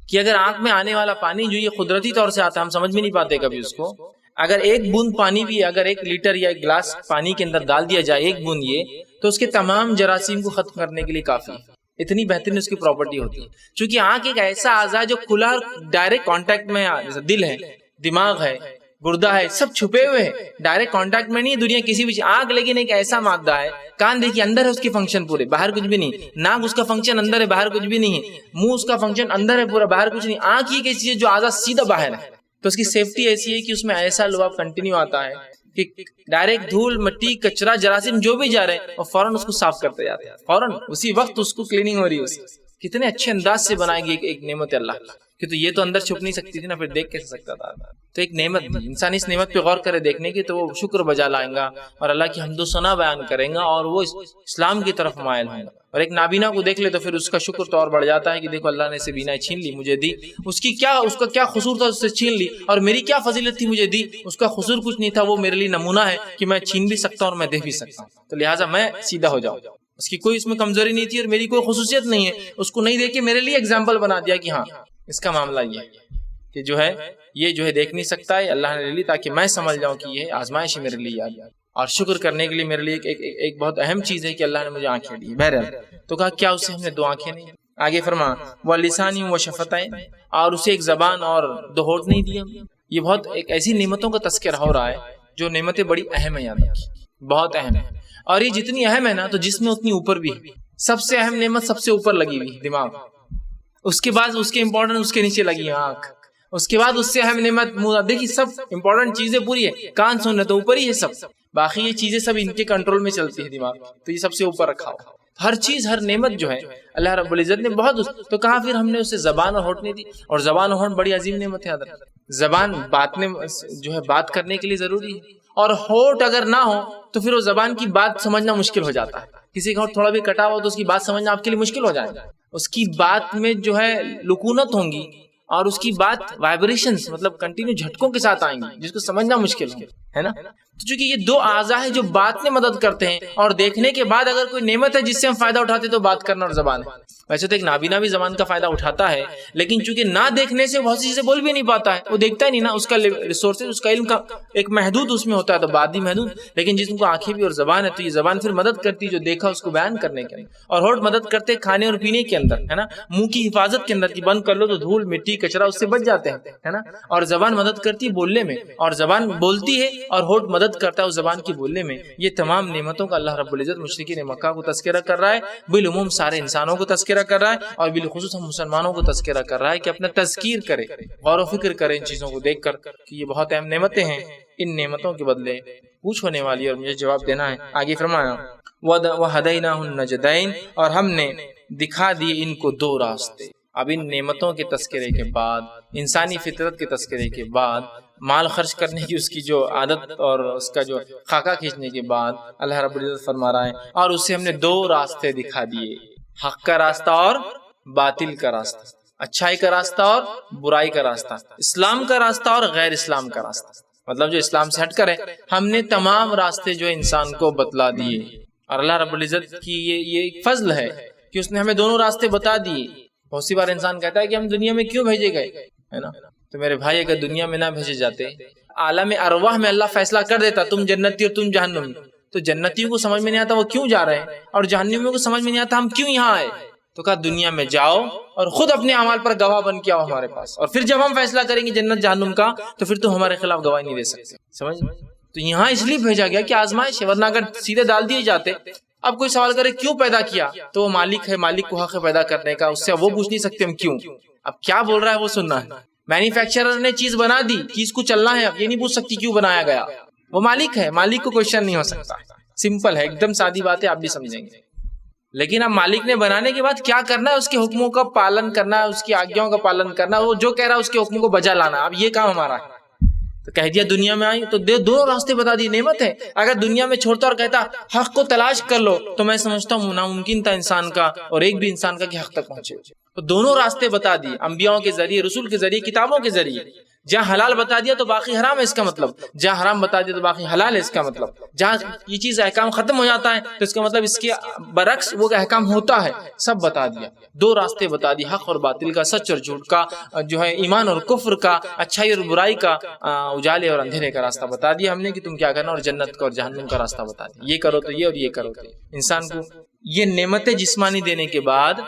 کہ اگر آنکھ میں آنے والا پانی جو یہ قدرتی طور سے آتا ہے، ہم سمجھ میں نہیں پاتے کبھی اس کو، اگر ایک بوند پانی بھی اگر 1 لیٹر یا 1 گلاس پانی کے اندر ڈال دیا جائے، ایک بوند، یہ تو اس کے تمام جراثیم کو ختم کرنے کے لیے کافی ہے۔ اتنی بہترین اس کی پراپرٹی ہوتی ہے، چونکہ آنکھ ایک ایسا اعضاء ہے جو کھلا ڈائریکٹ کانٹیکٹ میں، جیسے دل ہے، دماغ ہے، گردہ ہے، سب چھپے ہوئے ہیں، ڈائریکٹ کانٹیکٹ میں نہیں دنیا کسی بھی آنکھ، لیکن ایک ایسا مادہ ہے، کان دیکھیے اندر ہے اس کے فنکشن پورے، باہر کچھ بھی نہیں، ناک اس کا فنکشن اندر ہے، باہر کچھ بھی نہیں ہے، منہ اس کا فنکشن اندر ہے پورا، باہر کچھ نہیں۔ آنکھ یہ کیسی ہے جو اعضاء سیدھا باہر ہے، تو اس کی سیفٹی ایسی ہے کہ اس میں ایسا لباب کنٹینیو آتا ہے کہ ڈائریکٹ دھول، مٹی، کچرا، جراثیم جو بھی جا رہے ہیں وہ فوراً اس کو صاف کرتے جاتے ہیں، فوراً اسی وقت اس کو کلیننگ ہو رہی ہے۔ اس کتنے اچھے انداز سے بنائے گی ایک نعمت اللہ کہ تو یہ تو اندر چھپ نہیں سکتی تھی نا، پھر دیکھ کیسے سکتا تھا؟ تو ایک نعمت دی، انسان اس نعمت پہ غور کرے دیکھنے کی تو وہ شکر بجا لائیں گا اور اللہ کی حمد و ثنا بیان کریں گا، اور وہ اسلام کی طرف مائل ہوں گا۔ اور ایک نابینا کو دیکھ لے تو پھر اس کا شکر تو اور بڑھ جاتا ہے کہ دیکھو اللہ نے اسے بینائی چھین لی، مجھے دی، اس کا کیا قصور تھا، اس سے چھین لی، اور میری کیا فضیلت تھی، مجھے دی، اس کا قصور کچھ نہیں تھا، وہ میرے لیے نمونہ ہے کہ میں چھین بھی سکتا ہوں اور میں دے بھی سکتا ہوں، تو لہٰذا میں سیدھا ہو جاؤں۔ اس کی کوئی اس میں کمزوری نہیں تھی اور میری کوئی خصوصیت نہیں ہے، اس کو نہیں دیکھ کے میرے لیے اگزامپل بنا دیا کہ ہاں اس کا معاملہ یہ ہے کہ جو ہے یہ جو ہے دیکھ نہیں سکتا ہے، اللہ نے لے لی تاکہ میں سمجھ جاؤں کہ یہ آزمائش ہے میرے لیے یاد، اور شکر کرنے کے لیے میرے لیے ایک بہت اہم چیز ہے کہ اللہ نے مجھے آنکھیں دی۔ بہرحال تو کہا کیا اسے ہم نے دو آنکھیں نہیں؟ آگے فرما وَلِسَانٍ وَشَفَتَيْنِ، اور اسے ایک زبان اور دو ہونٹ نہیں دیا۔ یہ بہت ایک ایسی نعمتوں کا تذکرہ ہو رہا ہے جو نعمتیں بڑی اہم ہیں، یاد رکھیے بہت اہم ہے، اور یہ جتنی اہم ہے نا تو جس میں اتنی اوپر بھی ہے۔ سب سے اہم نعمت سب سے اوپر لگی ہوئی دماغ، اس کے بعد اس کے امپورٹنٹ اس کے نیچے لگی آنکھ، اس کے بعد اس سے اہم نعمت منہ۔ دیکھیے سب امپورٹنٹ چیزیں پوری ہے، کان سننا تو اوپر ہی ہے سب، باقی یہ چیزیں سب ان کے کنٹرول میں چلتی ہے دماغ، تو یہ سب سے اوپر رکھا ہو۔ ہر چیز، ہر نعمت جو ہے اللہ رب العزت نے بہت، تو کہا پھر ہم نے اسے زبان اور ہونٹ نہیں دی، اور زبان اور ہونٹ بڑی عظیم نعمت ہے۔ زبان بات میں جو ہے بات کرنے کے لیے ضروری ہے، اور ہونٹ اگر نہ ہو تو پھر وہ زبان کی بات سمجھنا مشکل ہو جاتا ہے۔ کسی کا ہونٹ تھوڑا بھی کٹا ہو تو اس کی بات سمجھنا آپ کے لیے مشکل ہو جائے گا، اس کی بات میں جو ہے لکونت ہوں گی، اور اس کی بات وائبریشنز مطلب کنٹینیو جھٹکوں کے ساتھ آئیں گی جس کو سمجھنا مشکل ہے۔ ہے نا. تو چونکہ یہ دو اعضاء ہیں جو بات میں مدد کرتے ہیں، اور دیکھنے کے بعد اگر کوئی نعمت ہے جس سے ہم فائدہ اٹھاتے تو بات کرنا اور زبان ہے. ویسے تو ایک نابینا بھی زبان کا فائدہ اٹھاتا ہے، لیکن چونکہ نہ دیکھنے سے بہت سی چیزیں بول بھی نہیں پاتا ہے، وہ دیکھتا ہی نہیں نا، اس کا ریسورسز، اس کا علم کا ایک محدود اس میں ہوتا ہے، تو بات بھی محدود. لیکن جسم کو آنکھیں بھی اور زبان ہے، تو یہ زبان پھر مدد کرتی ہے جو دیکھا اس کو بیان کرنے کے، اور ہونٹ مدد کرتے کھانے اور پینے کے اندر، ہے نا، منہ کی حفاظت کے اندر، کی بند کر لو تو دھول مٹی کچرا اس سے بچ جاتے ہیں، ہے نا. اور زبان مدد کرتی ہے بولنے میں، اور زبان بولتی ہے اور ہونٹ مدد کرتا ہے اس زبان کی بولنے میں. یہ تمام نعمتوں کا اللہ رب العزت مشرکین مکہ کو تذکرہ کر رہا ہے، بالعموم سارے انسانوں کو تذکرہ کر رہا ہے، اور بالخصوص ہم مسلمانوں کو تذکرہ کر رہا ہے کہ اپنا تذکیر کرے، غور و فکر کرے ان چیزوں کو دیکھ کر کہ یہ بہت اہم نعمتیں ہیں. ان نعمتوں کے بدلے پوچھ ہونے والی اور مجھے جواب دینا ہے. آگے فرمایا وَهَدَيْنَاهُ النَّجْدَيْنِ، اور ہم نے دکھا دیے ان کو دو راستے. اب ان نعمتوں کے تذکرے کے بعد، انسانی فطرت کے تذکرے کے بعد، مال خرچ کرنے کی اس کی جو عادت اور اس کا جو خاکہ کھینچنے کے بعد، اللہ رب العزت فرما رہا ہے اور اسے ہم نے دو راستے دکھا دیے، حق کا راستہ اور باطل کا راستہ، اچھائی کا راستہ اور برائی کا راستہ، اسلام کا راستہ اور غیر اسلام کا راستہ. مطلب جو اسلام سے ہٹ کر ہے، ہم نے تمام راستے جو انسان کو بتلا دیے. اور اللہ رب العزت کی یہ ایک فضل ہے کہ اس نے ہمیں دونوں راستے بتا دیے. بہت سی بار انسان کہتا ہے کہ ہم دنیا میں کیوں بھیجے گئے، ہے نا. تو میرے بھائی اگر دنیا میں نہ بھیجے جاتے، عالم ارواح میں اللہ فیصلہ کر دیتا تم جنتی اور تم جہنمی، تو جنتیوں کو سمجھ میں نہیں آتا وہ کیوں جا رہے ہیں، اور جہنمیوں کو سمجھ میں نہیں آتا ہم کیوں یہاں آئے. تو کہا دنیا میں جاؤ اور خود اپنے اعمال پر گواہ بن کے آؤ ہمارے پاس، اور پھر جب ہم فیصلہ کریں گے جنت جہنم کا تو پھر تو ہمارے خلاف گواہی نہیں دے سکتے. سمجھ. تو یہاں اس لیے بھیجا گیا کہ آزمائش ہے، ورنہ اگر سیدھے ڈال دیے جاتے. اب کوئی سوال کرے کیوں پیدا کیا، تو وہ مالک ہے، مالک کو حق ہے پیدا کرنے کا، اس سے وہ پوچھ نہیں سکتے ہم کیوں. اب کیا بول رہا ہے وہ سننا ہے. مینوفیکچرر نے چیز بنا دی، چیز کو چلنا ہے، اب یہ نہیں پوچھ سکتی کیوں بنایا گیا. وہ مالک ہے، مالک کو کوشچن نہیں ہو سکتا. سمپل ہے، ایک دم سادی بات ہے، آپ بھی سمجھیں گے. لیکن اب مالک نے بنانے کے بعد کیا کرنا ہے، اس کے حکموں کا پالن کرنا ہے، اس کی آگیاؤں کا پالن کرنا ہے، وہ جو کہہ رہا ہے اس کے حکموں کو بجا لانا. اب یہ کام ہمارا ہے. تو کہہ دیا دنیا میں آئی تو دونوں راستے بتا دی، نعمت ہے. اگر دنیا میں چھوڑتا اور کہتا حق کو تلاش کر لو، تو میں سمجھتا ہوں ناممکن تھا انسان کا اور ایک بھی انسان کا کہ حق تک پہنچے. تو دونوں راستے بتا دیے، انبیاءوں کے ذریعے، رسول کے ذریعے، کتابوں کے ذریعے. جہاں حلال بتا دیا تو باقی حرام ہے اس کا مطلب، جہاں حرام بتا دیا تو باقی حلال ہے اس کا مطلب. جہاں یہ چیز احکام ختم ہو جاتا ہے تو اس کا مطلب اس کے برعکس وہ احکام ہوتا ہے. سب بتا دیا، دو راستے بتا دی، حق اور باطل کا، سچ اور جھوٹ کا، جو ہے ایمان اور کفر کا، اچھائی اور برائی کا، اجالے اور اندھیرے کا راستہ بتا دیا ہم نے کہ تم کیا کرنا، اور جنت کا اور جہنم کا راستہ بتا دیا. یہ کرو تو یہ، اور یہ کرو تو یہ. انسان کو یہ نعمتیں جسمانی دینے کے بعد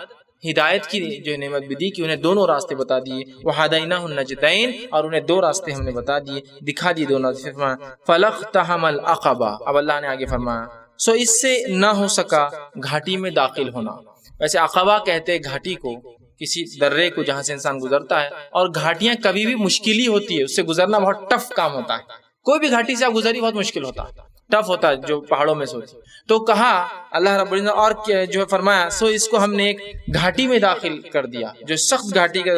ہدایت کی جو نعمت بھی دی کہ انہیں دونوں راستے بتا دیے. وَهَدَيْنَاهُ النَّجْدَيْنِ، اور انہیں دو راستے ہم نے بتا دیے، دکھا دیے دونوں راستے. فَلَقْتَحَمَ الْعَقَبَةَ، اب اللہ نے آگے فرمایا سو اس سے نہ ہو سکا گھاٹی میں داخل ہونا. ویسے عقبہ کہتے گھاٹی کو، کسی درے کو جہاں سے انسان گزرتا ہے، اور گھاٹیاں کبھی بھی مشکل ہی ہوتی ہے، اس سے گزرنا بہت ٹف کام ہوتا ہے. کوئی بھی گھاٹی سے آپ گزری بہت مشکل ہوتا ہے، ٹف ہوتا ہے جو پہاڑوں میں سے ہوتی. تو کہا اللہ رب العزت، اور جو ہے فرمایا سو اس کو ہم نے ایک گھاٹی میں داخل کر دیا، جو سخت گھاٹی کا،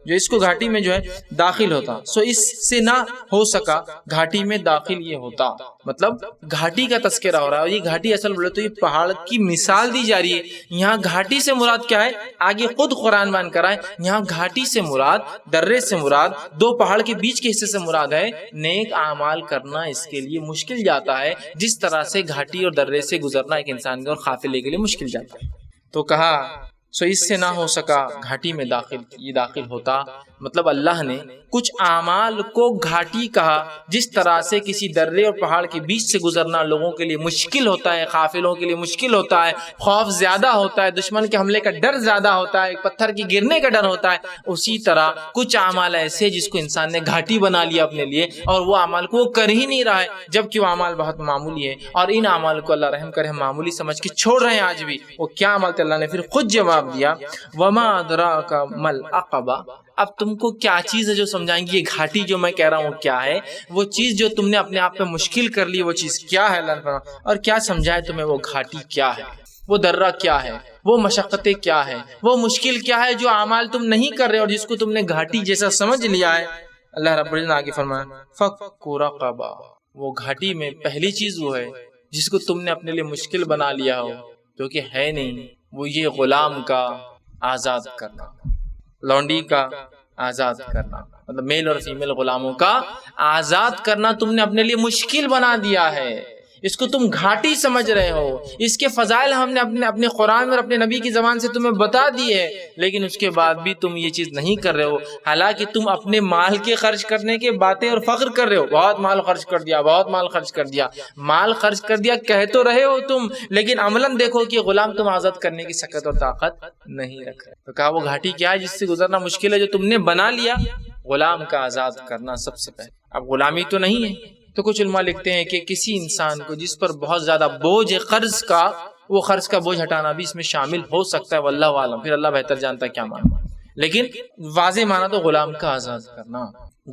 جو اس کو گھاٹی میں جو ہے داخل ہوتا. سو اس سے نہ ہو سکا گھاٹی میں داخل یہ ہوتا، مطلب گھاٹی کا تذکرہ ہو رہا ہے. اور یہ گھاٹی اصل بولے تو یہ پہاڑ کی مثال دی جا رہی ہے. یہاں گھاٹی سے مراد کیا ہے، آگے خود قرآن بیان کرا ہے. یہاں گھاٹی سے مراد، درے سے مراد، دو پہاڑ کے بیچ کے حصے سے مراد ہے نیک اعمال کرنا. اس کے لیے مشکل جاتا ہے جس طرح سے گھاٹی اور درے سے گزرنا ایک انسان کے اور قافلے کے لیے مشکل جاتا ہے. تو کہا سو اس سے نہ ہو سکا گھاٹی میں داخل ہوتا، مطلب اللہ نے کچھ اعمال کو گھاٹی کہا، جس طرح سے کسی درے اور پہاڑ کے بیچ سے گزرنا لوگوں کے لیے مشکل ہوتا ہے، قافلوں کے لیے مشکل ہوتا ہے، خوف زیادہ ہوتا ہے، دشمن کے حملے کا ڈر زیادہ ہوتا ہے، پتھر کی گرنے کا ڈر ہوتا ہے. اسی طرح کچھ اعمال ایسے جس کو انسان نے گھاٹی بنا لیا اپنے لیے، اور وہ اعمال کو وہ کر ہی نہیں رہا ہے، جبکہ وہ اعمال بہت معمولی ہے. اور ان اعمال کو اللہ رحم کرے ہم معمولی سمجھ کے چھوڑ رہے ہیں آج بھی. وہ کیا عمل تھے، اللہ نے پھر خود جواب دیا وما ادراک ما العقبہ. اب تم کو کیا چیز ہے جو سمجھائیں گی یہ گھاٹی جو میں کہہ رہا ہوں کیا ہے، وہ چیز جو تم نے اپنے آپ پہ مشکل کر لی وہ چیز کیا ہے اللہ نے فرمایا. اور کیا سمجھائے تمہیں وہ گھاٹی کیا ہے، وہ درہ کیا ہے، وہ مشقتیں کیا ہے، وہ مشکل کیا ہے جو اعمال تم نہیں کر رہے اور جس کو تم نے گھاٹی جیسا سمجھ لیا ہے. اللہ رب العزت نے آگے فرمایا فَكُّ رَقَبَةٍ، وہ گھاٹی میں پہلی چیز وہ ہے جس کو تم نے اپنے لیے مشکل بنا لیا ہو، جو کہ ہے نہیں، وہ یہ غلام کا آزاد کرنا، لونڈی کا آزاد کرنا، مطلب میل اور فیمیل غلاموں کا آزاد کرنا تم نے اپنے لیے مشکل بنا دیا ہے، اس کو تم گھاٹی سمجھ رہے ہو، اس کے فضائل ہم نے اپنے قرآن اور اپنے نبی کی زبان سے تمہیں بتا دی ہے، لیکن اس کے بعد بھی تم یہ چیز نہیں کر رہے ہو، حالانکہ تم اپنے مال کے خرچ کرنے کے باتیں اور فخر کر رہے ہو، بہت مال خرچ کر دیا، بہت مال خرچ کر دیا، مال خرچ کر دیا کہہ تو رہے ہو تم، لیکن عملاً دیکھو کہ غلام تم آزاد کرنے کی سکت اور طاقت نہیں رکھ رہے۔ تو کہا وہ گھاٹی کیا ہے جس سے گزرنا مشکل ہے، جو تم نے بنا لیا، غلام کا آزاد کرنا سب سے پہلے۔ اب غلامی تو نہیں ہے، تو کچھ علماء لکھتے ہیں کہ کسی انسان کو جس پر بہت زیادہ بوجھ ہے قرض کا، وہ قرض کا بوجھ ہٹانا بھی اس میں شامل ہو سکتا ہے، واللہ عالم، پھر اللہ بہتر جانتا ہے کیا مانا، لیکن واضح مانا تو غلام کا آزاد کرنا،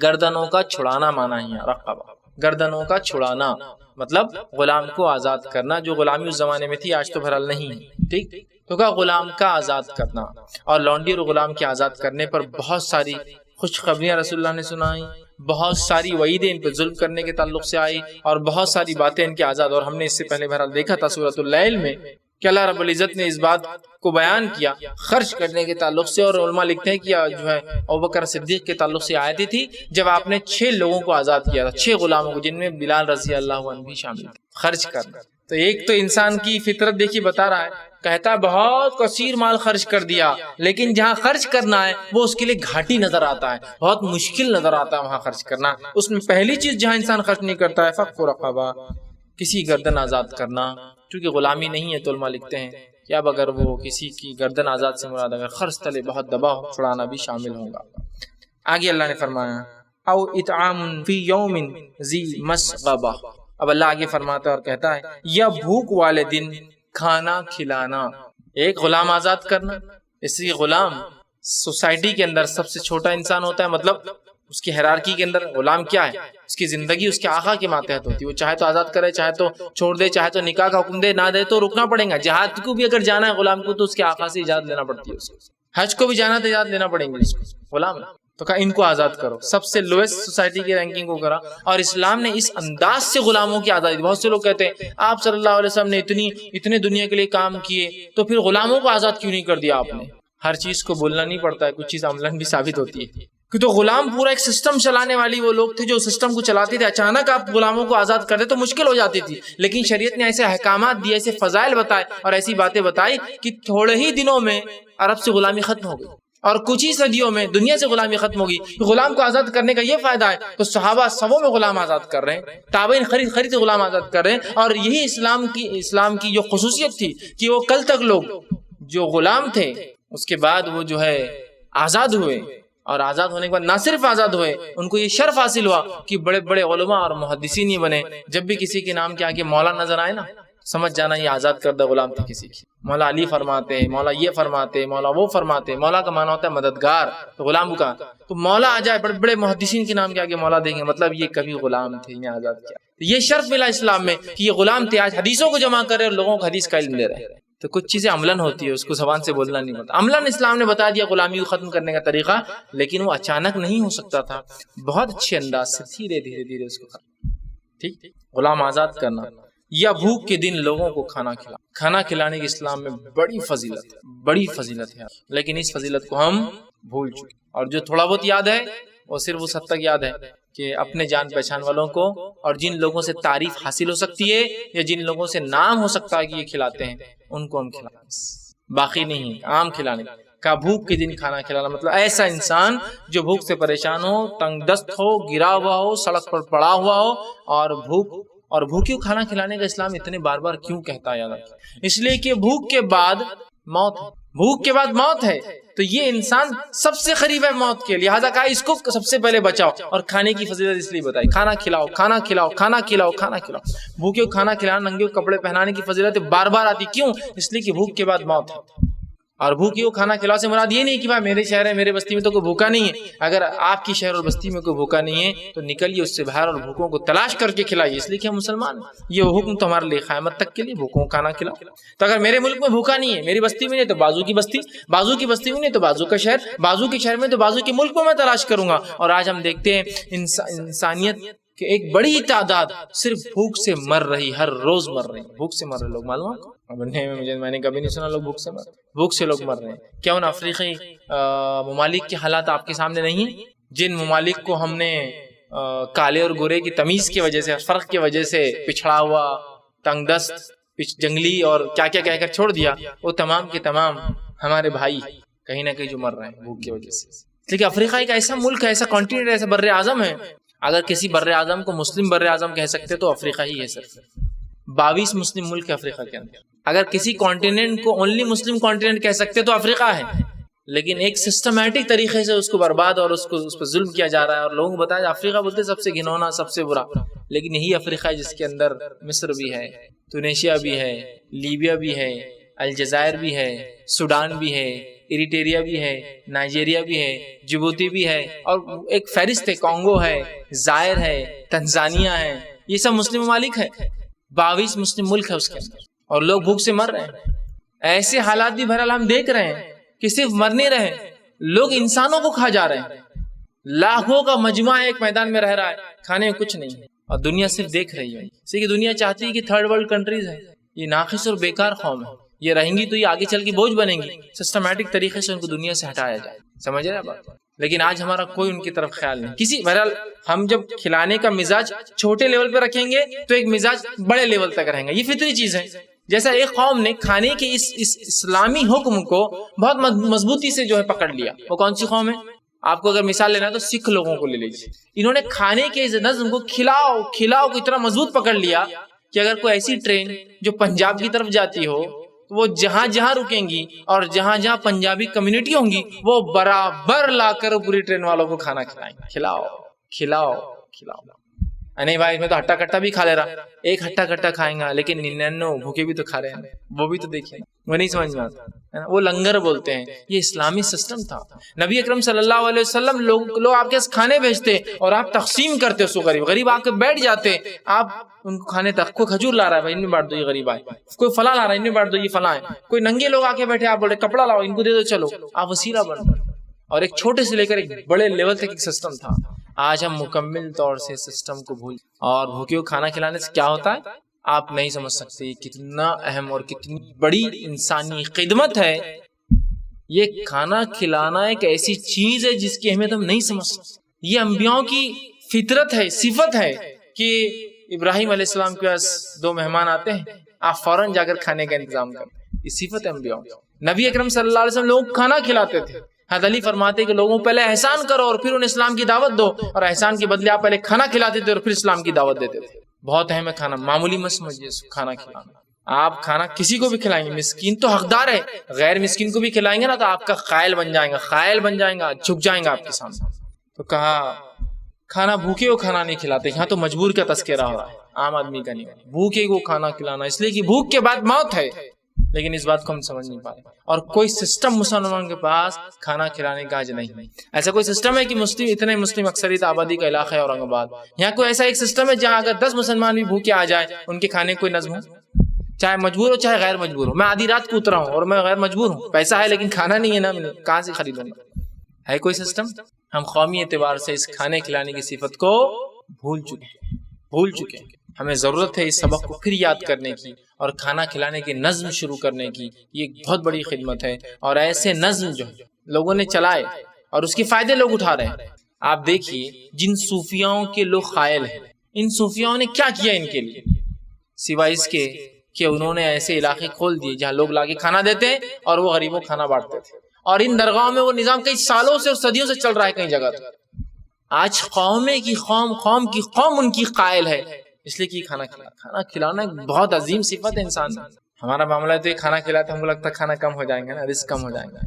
گردنوں کا چھڑانا مانا ہی ہے رقبہ، گردنوں کا چھڑانا مطلب غلام کو آزاد کرنا، جو غلامی اس زمانے میں تھی آج تو بہرحال نہیں ہے، ٹھیک، تو کہا غلام کا آزاد کرنا، اور لونڈی اور غلام کے آزاد کرنے پر بہت ساری خوشخبریاں رسول اللہ نے سنائی، بہت ساری وعیدیں ان پہ ظلم کرنے کے تعلق سے آئی، اور بہت ساری باتیں ان کے آزاد، اور ہم نے اس سے پہلے بہرحال دیکھا تھا سورۃ اللیل میں کہ اللہ رب العزت نے اس بات کو بیان کیا خرچ کرنے کے تعلق سے، اور علماء لکھتے ہیں کہ جو ہے ابوبکر صدیق کے تعلق سے آیتیں تھی جب آپ نے 6 لوگوں کو آزاد کیا تھا، 6 غلاموں کو، جن میں بلال رضی اللہ عنہ بھی شامل تھے، خرچ کرنا۔ تو ایک تو انسان کی فطرت دیکھی بتا رہا ہے، کہتا ہے بہت کثیر مال خرچ کر دیا، لیکن جہاں خرچ کرنا ہے وہ اس کے لیے گھاٹی نظر آتا ہے، بہت مشکل نظر آتا ہے وہاں خرچ کرنا۔ اس میں پہلی چیز جہاں انسان خرچ نہیں کرتا ہے فک رقبہ، کسی گردن آزاد کرنا، چونکہ غلامی نہیں ہے تو علماء لکھتے ہیں کہ اب اگر وہ کسی کی گردن آزاد سے مراد اگر خرچ تلے بہت دبا ہو، چھڑانا بھی شامل ہوگا۔ آگے اللہ نے فرمایا او اطعام فی یوم ذی مسغبہ، اب اللہ آگے فرماتا ہے اور کہتا ہے یا بھوک والے دن کھانا کھلانا، ایک غلام آزاد کرنا، اس لیے غلام سوسائٹی کے اندر سب سے چھوٹا انسان ہوتا ہے، مطلب اس کی ہیرارکی کے اندر غلام کیا ہے، اس کی زندگی اس کے آقا کے ماتحت ہوتی ہے، وہ چاہے تو آزاد کرے، چاہے تو چھوڑ دے، چاہے تو نکاح کا حکم دے، نہ دے تو رکنا پڑے گا، جہاد کو بھی اگر جانا ہے غلام کو تو اس کے آقا سے اجازت لینا پڑتی ہے، اس کو حج کو بھی جانا تو اجازت لینا پڑیں گی اس کو، غلام تو کہا ان کو آزاد کرو، سب سے لویسٹ سوسائٹی کی رینکنگ کو کرا، اور اسلام نے اس انداز سے غلاموں کی آزادی، بہت سے لوگ کہتے ہیں آپ صلی اللہ علیہ وسلم نے اتنے دنیا کے لیے کام کیے تو پھر غلاموں کو آزاد کیوں نہیں کر دیا آپ نے؟ ہر چیز کو بولنا نہیں پڑتا ہے، کچھ چیز عملاً بھی ثابت ہوتی ہے، کہ تو غلام پورا ایک سسٹم چلانے والی وہ لوگ تھے جو سسٹم کو چلاتے تھے، اچانک آپ غلاموں کو آزاد کر دے تو مشکل ہو جاتی تھی، لیکن شریعت نے ایسے احکامات دیے، ایسے فضائل بتائے اور ایسی باتیں بتائی کہ تھوڑے ہی دنوں میں عرب سے غلامی ختم ہو گئی، اور کچھ ہی صدیوں میں دنیا سے غلامی ختم ہوگی۔ غلام کو آزاد کرنے کا یہ فائدہ ہے تو صحابہ سبوں میں غلام آزاد کر رہے ہیں، تابعین خرید غلام آزاد کر رہے ہیں، اور یہی اسلام کی جو خصوصیت تھی کہ وہ کل تک لوگ جو غلام تھے اس کے بعد وہ جو ہے آزاد ہوئے، اور آزاد ہونے کے بعد نہ صرف آزاد ہوئے، ان کو یہ شرف حاصل ہوا کہ بڑے بڑے علماء اور محدثین یہ بنے۔ جب بھی کسی کے نام کے آگے مولا نظر آئے نا، سمجھ جانا یہ آزاد کردہ غلام تھے کسی کی، مولا علی فرماتے، مولا یہ فرماتے، مولا وہ فرماتے، مولا کا معنی ہوتا ہے مددگار، تو غلام کا تو مولا آ جائے، بڑے بڑے محدثین کے نام کے آگے مولا دیں گے، مطلب یہ کبھی غلام تھے، انہیں آزاد کیا، یہ شرف ملا اسلام میں کہ یہ غلام تھے، آج حدیثوں کو جمع کر رہے اور لوگوں کو حدیث کا علم دے رہے ہیں۔ تو کچھ چیزیں عملاً ہوتی ہے، اس کو زبان سے بولنا نہیں پڑتا، عملاً اسلام نے بتا دیا غلامی کو ختم کرنے کا طریقہ، لیکن وہ اچانک نہیں ہو سکتا تھا، بہت اچھے انداز سے دھیرے اس کو ختم، ٹھیک، غلام آزاد کرنا، یا بھوک کے دن لوگوں کو کھانا کھلانے کی اسلام میں بڑی فضیلت ہے، لیکن اس فضیلت کو ہم بھول چکے، اور جو تھوڑا بہت یاد ہے وہ صرف اس حد تک یاد ہے کہ اپنے جان پہچان والوں کو اور جن لوگوں سے تعریف حاصل ہو سکتی ہے یا جن لوگوں سے نام ہو سکتا ہے کہ یہ کھلاتے ہیں ان کو ہم کھلاتے ہیں، باقی نہیں ہے عام کھلانے کا۔ بھوک کے دن کھانا کھلانا مطلب ایسا انسان جو بھوک سے پریشان ہو، تنگ دست ہو، گرا ہوا ہو، سڑک پر پڑا ہوا ہو، اور بھوکیوں کھانا کھلانے کا اسلام اتنے بار بار کیوں کہتا ہے؟ اس لیے کہ بھوک کے بعد موت ہے، تو یہ انسان سب سے قریب ہے موت کے، لہذا کہا اس کو سب سے پہلے بچاؤ، اور کھانے کی فضیلت اس لیے بتائی، کھانا کھلاؤ، بھوکیوں کھانا کھلانا، ننگے کپڑے پہنانے کی فضیلت بار بار آتی، کیوں؟ اس لیے کہ بھوک کے بعد موت ہے، اور بھوکیوں کھانا کھلاؤ سے مراد یہ نہیں کہ بھائی میرے شہر ہے، میرے بستی میں تو کوئی بھوکا نہیں ہے، اگر آپ کی شہر اور بستی میں کوئی بھوکا نہیں ہے تو نکلیے اس سے باہر اور بھوکوں کو تلاش کر کے کھلائیے، اس لیے کہ ہم مسلمان ہیں، یہ حکم تو ہمارے لیے قیامت تک کے لیے، بھوکوں کھانا کھلاؤ۔ تو اگر میرے ملک میں بھوکا نہیں ہے، میری بستی میں نہیں تو بازو کی بستی میں نہیں تو بازو کا شہر، بازو کے شہر میں تو بازو کے ملک میں میں تلاش کروں گا۔ اور آج ہم دیکھتے ہیں انسانیت کہ ایک بڑی تعداد صرف بھوک سے مر رہی، ہر روز مر رہی، بھوک سے مر رہے لوگ. معلوم آپ کو؟ میں نے کبھی نہیں سنا لوگ بھوک سے مر رہے. بھوک سے لوگ مر رہے ہیں. کیا ان افریقی ممالک کے حالات آپ کے سامنے نہیں ہیں؟ جن ممالک کو ہم نے کالے اور گورے کی تمیز کی وجہ سے، فرق کی وجہ سے پچھڑا ہوا، تنگ دست، جنگلی اور کیا کیا کہہ کر چھوڑ دیا، وہ تمام کے تمام ہمارے بھائی کہیں نہ کہیں جو مر رہے ہیں بھوک کی وجہ سے. لیکن افریقہ ایک ایسا ملک ہے، ایسا کانٹیننٹ، ایسا بر اعظم ہے. اگر کسی بر اعظم کو مسلم بر اعظم کہہ سکتے تو افریقہ ہی ہے. صرف 22 مسلم ملک ہے افریقہ کے اندر. اگر کسی کانٹیننٹ کو اونلی مسلم کانٹیننٹ کہہ سکتے تو افریقہ ہے. لیکن ایک سسٹمیٹک طریقے سے اس کو برباد اور اس پر ظلم کیا جا رہا ہے، اور لوگوں کو بتایا افریقہ بولتے سب سے گھنونا، سب سے برا. لیکن یہی افریقہ ہے جس کے اندر مصر بھی ہے، ٹونیشیا بھی ہے، لیبیا بھی ہے، الجزائر بھی ہے، سوڈان بھی ہے، ایریٹریا بھی ہے، نائجیریا بھی ہے، جبوتی بھی ہے، اور ایک فہرست ہے، کانگو ہے، زائر ہے، تنزانیہ ہے. یہ سب مسلم ممالک ہے. 22 مسلم ملک ہے اس کے اندر، اور لوگ بھوک سے مر رہے ہیں. ایسے حالات بھی بہرحال ہم دیکھ رہے ہیں کہ صرف مر نہیں رہے، لوگ انسانوں کو کھا جا رہے ہیں. لاکھوں کا مجموعہ ایک میدان میں رہ رہا ہے، کھانے میں کچھ نہیں ہے، اور دنیا صرف دیکھ رہی ہے. اس لیے کہ دنیا چاہتی ہے کہ تھرڈ ورلڈ کنٹریز ہے، یہ ناقص اور بیکار قوم ہے، یہ رہیں گی تو یہ آگے چل کے بوجھ بنیں گی. سسٹمیٹک طریقے سے ان کو دنیا سے ہٹایا جائے. سمجھ رہے ہیں بات؟ لیکن آج ہمارا کوئی ان کی طرف خیال نہیں. کسی بہرحال ہم جب کھلانے کا مزاج چھوٹے لیول پہ رکھیں گے تو ایک مزاج بڑے لیول تک رہیں گا. یہ فطری چیز ہے. جیسا ایک قوم نے کھانے کے اس اسلامی حکم کو بہت مضبوطی سے جو ہے پکڑ لیا. وہ کون سی قوم ہے؟ آپ کو اگر مثال لینا ہے تو سکھ لوگوں کو لے لیجیے. انہوں نے کھانے کے اس نظم کو کھلاؤ کھلاؤ کو اتنا مضبوط پکڑ لیا کہ اگر کوئی ایسی ٹرین جو پنجاب کی طرف جاتی ہو تو وہ جہاں جہاں رکیں گی اور جہاں جہاں پنجابی کمیونٹی ہوں گی وہ برابر لا کر پوری ٹرین والوں کو کھانا کھلائیں گے. کھلاؤ کھلاؤ کھلاؤ. نہیں بھائی میں تو ہٹا کٹا بھی کھا لے رہا. ایک ہٹا کٹا کھائیں گا لیکن 99 بھوکے بھی تو کھا رہے ہیں. وہ بھی تو دیکھیں، وہ نہیں سمجھ میں آتا. وہ لنگر بولتے ہیں. یہ اسلامی سسٹم تھا. نبی اکرم صلی اللہ علیہ وسلم لوگ آپ کے پاس کھانے بھیجتے اور آپ تقسیم کرتے اس کو. غریب آ کے بیٹھ جاتے، آپ ان کو کھانے تک. کوئی کھجور لا رہا ہے بھائی ان میں بانٹ دو، یہ غریب آئے. کوئی فلاں لا رہا ہے ان میں بانٹ دو، یہ فلاں ہے. کوئی ننگے لوگ آ کے بیٹھے، آپ بولے کپڑا لاؤ ان کو دے دو، چلو آپ وسیلہ بن. اور ایک چھوٹے سے لے کر ایک بڑے لیول تک ایک سسٹم تھا. آج ہم مکمل طور سے سسٹم کو بھول، اور بھوکے کو کھانا کھلانے سے کیا ہوتا ہے آپ نہیں سمجھ سکتے. کتنا اہم اور کتنی بڑی انسانی خدمت ہے. یہ کھانا کھلانا ایک ایسی چیز ہے جس کی اہمیت ہم نہیں سمجھ سکتے. یہ انبیاءوں کی فطرت ہے، صفت ہے کہ ابراہیم علیہ السلام کے پاس 2 مہمان آتے ہیں، آپ فوراً جا کر کھانے کا انتظام کریں. یہ صفت ہے انبیاءوں. نبی اکرم صلی اللہ علیہ وسلم لوگوں کو کھانا کھلاتے تھے. حضرت علی فرماتے کہ لوگوں پہلے احسان کرو اور پھر انہیں اسلام کی دعوت دو، اور احسان کے بدلے آپ پہلے کھانا کھلاتے تھے اور پھر اسلام کی دعوت دیتے تھے. بہت اہم ہے کھانا، معمولی مت سمجھیے کھانا کھلانا. آپ کھانا کسی کو بھی کھلائیں گے، مسکین تو حقدار ہے، غیر مسکین کو بھی کھلائیں گے نا تو آپ کا قائل بن جائیں گا، قائل بن جائیں گا، جھک جائیں گا آپ کے سامنے. تو کہا کھانا بھوکے کو کھانا نہیں کھلاتے. یہاں تو مجبور کا تذکرہ ہو رہا ہے، عام آدمی کا نہیں. بھوکے کو کھانا کھلانا اس لیے کہ بھوک کے بعد موت ہے. لیکن اس بات کو ہم سمجھ نہیں پائے، اور کوئی سسٹم مسلمان کے پاس کھانا کھلانے کا آج نہیں. ایسا کوئی سسٹم ہے کہ اتنے مسلم اکثریت آبادی کا علاقہ ہے اورنگ آباد، یہاں کوئی ایسا ایک سسٹم ہے جہاں اگر 10 مسلمان بھی بھوکے آ جائے ان کے کھانے کوئی نظم ہو، چاہے مجبور ہو چاہے غیر مجبور ہو. میں آدھی رات کو اترا ہوں اور میں غیر مجبور ہوں، پیسہ ہے لیکن کھانا نہیں ہے نا، میں کہاں سے خریدوں گا؟ ہے کوئی سسٹم؟ ہم قومی اعتبار سے اس کھانے کھلانے کی صفت کو بھول چکے. ہمیں ضرورت ہے اس سبق کو پھر یاد کرنے کی اور کھانا کھلانے کی نظم شروع کرنے کی. یہ ایک بہت بڑی خدمت ہے، اور ایسے نظم جو لوگوں نے چلائے اور اس کے فائدے لوگ اٹھا رہے ہیں. آپ دیکھیے جن صوفیاؤں کے لوگ قائل ہیں، ان صوفیاؤں نے کیا کیا ان کے لیے، سوائے اس کے کہ انہوں نے ایسے علاقے کھول دیے جہاں لوگ لاکے کھانا دیتے ہیں اور وہ غریبوں کو کھانا بانٹتے تھے. اور ان درگاہوں میں وہ نظام کئی سالوں سے اور صدیوں سے چل رہا ہے کئی جگہ. آج قوم کی قوم ان کی قائل ہے، اس لیے کہ کھانا کھلانا ایک بہت عظیم صفت ہے انسان. ہمارا معاملہ ہے تو یہ کھانا کھلاتے ہم کو لگتا ہے کھانا کم ہو جائیں گے نا، رزق کم ہو جائیں گا.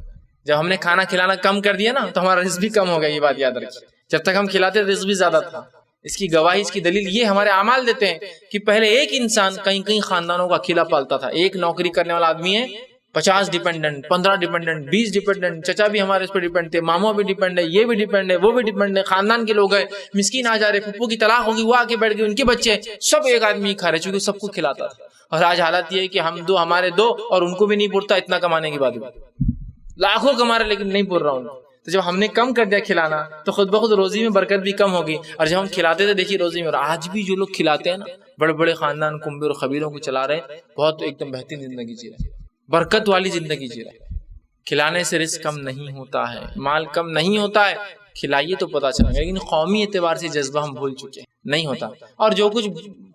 جب ہم نے کھانا کھلانا کم کر دیا نا تو ہمارا رزق بھی کم ہو گیا. یہ بات یاد رکھیے، جب تک ہم کھلاتے رزق بھی زیادہ تھا. اس کی گواہی، اس کی دلیل یہ ہمارے اعمال دیتے ہیں کہ پہلے ایک انسان کئی خاندانوں کا اکیلا پالتا تھا. ایک نوکری کرنے والا آدمی ہے، 50 ڈیپینڈنٹ، 15 ڈیپینڈنٹ، 20 ڈیپینڈنٹ. چچا بھی ہمارے اس پہ ڈیپینڈ تھے، ماموں بھی ڈیپینڈ ہے، یہ بھی ڈیپینڈ ہے، وہ بھی ڈیپینڈ ہے. خاندان کے لوگ ہیں، مسکین آ جا رہے، پھپھو کی طلاق ہوگی وہ آ کے بیٹھ گئے، ان کے بچے سب ایک آدمی کھا رہے چونکہ سب کو کھلاتا تھا. اور آج حالت یہ ہے کہ ہمارے 2 اور ان کو بھی نہیں پڑتا اتنا کمانے کی بات. لاکھوں کما رہے لیکن نہیں پڑ رہا ان کو. تو جب ہم نے کم کر دیا کھلانا تو خود بخود روزی میں برکت بھی کم ہوگی. اور جب ہم کھلاتے تھے دیکھیے روزی میں، اور آج بھی جو لوگ کھلاتے ہیں نا، بڑے بڑے خاندان کنبے اور قبیلوں کو چلا رہے ہیں، بہت ایک دم بہترین زندگی جی رہے ہیں، برکت والی زندگی جی رہے ہیں. کھلانے سے رزق کم نہیں ہوتا ہے، مال کم نہیں ہوتا ہے، کھلائیے تو پتہ چلے گا. لیکن قومی اعتبار سے جذبہ ہم بھول چکے ہیں، نہیں ہوتا. اور جو کچھ